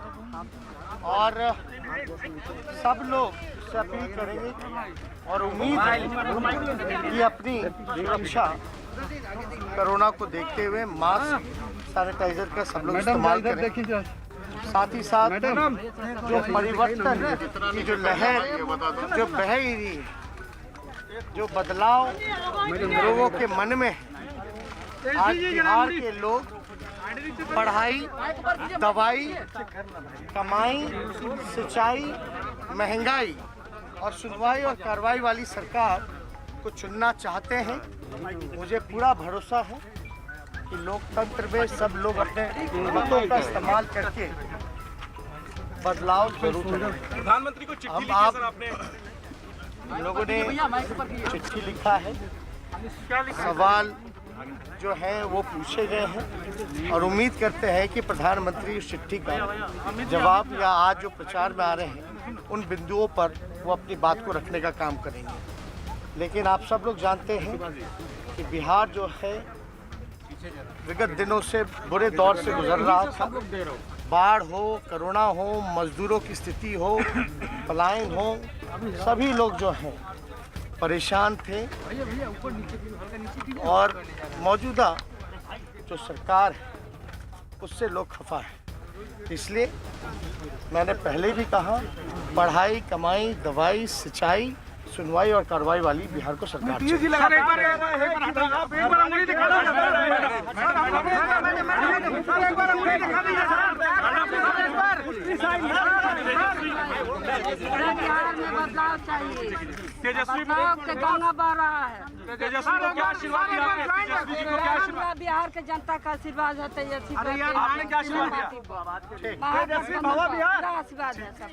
और सब लोग से अपील करेंगे और उम्मीद है कि अपनी सुरक्षा कोरोना को देखते हुए मास्क सैनिटाइजर का सब लोग इस्तेमाल करें। साथ ही साथ जो परिवर्तन की जो लहर जो बह रही है, जो बदलाव लोगों के मन में है, आज बिहार के लोग पढ़ाई, दवाई, कमाई, सिंचाई, महंगाई और सुनवाई और कार्रवाई वाली सरकार को चुनना चाहते हैं। मुझे पूरा भरोसा है कि लोकतंत्र में सब लोग अपने मतों का इस्तेमाल करके बदलाव जरूर करें। प्रधानमंत्री को चिट्ठी लिखी आप सर आपने? लोगों ने चिट्ठी लिखा है, सवाल जो है वो पूछे गए हैं और उम्मीद करते हैं कि प्रधानमंत्री उस चिट्ठी का जवाब या आज जो प्रचार में आ रहे हैं उन बिंदुओं पर वो अपनी बात को रखने का काम करेंगे। लेकिन आप सब लोग जानते हैं कि बिहार जो है विगत दिनों से बुरे दौर से गुजर रहा था। बाढ़ हो, कोरोना हो, मजदूरों की स्थिति हो, पलायन हो, सभी लोग जो हैं परेशान थे और मौजूदा जो सरकार है उससे लोग खफा है। इसलिए मैंने पहले भी कहा, पढ़ाई, कमाई, दवाई, सिंचाई, सुनवाई और कार्रवाई वाली बिहार को सरकार बिहार में बदलाव चाहिए। बदलाव के गंगा बह रहा है। तेजस्वी को क्या आशीर्वाद दिया आपने? तेजस्वी जी को क्या आशीर्वाद? बिहार के जनता का आशीर्वाद है। तेजस्वी आपने क्या आशीर्वाद दिया? तेजस्वी भवा बिहार आशीर्वाद है सब।